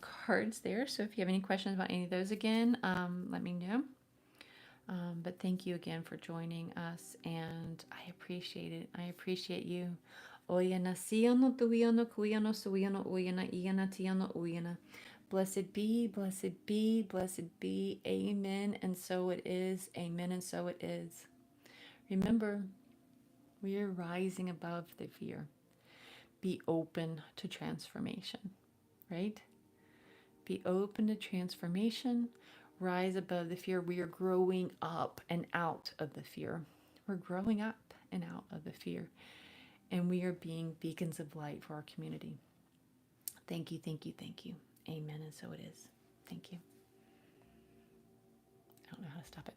cards there. So if you have any questions about any of those again, let me know. But thank you again for joining us, and I appreciate it. I appreciate you. Oyana siano tuiano kuiano suiano oyana iana tiano oyana. Blessed be, blessed be, blessed be. Amen. And so it is. Amen. And so it is. Remember, we are rising above the fear. Be open to transformation, right? Be open to transformation. Rise above the fear. We are growing up and out of the fear. We're growing up and out of the fear. And we are being beacons of light for our community. Thank you, thank you, thank you. Amen, and so it is. Thank you. I don't know how to stop it.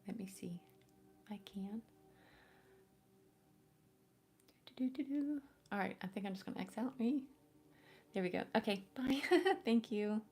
Let me see. I can. All right, I think I'm just going to X out me. There we go. Okay, bye. Thank you.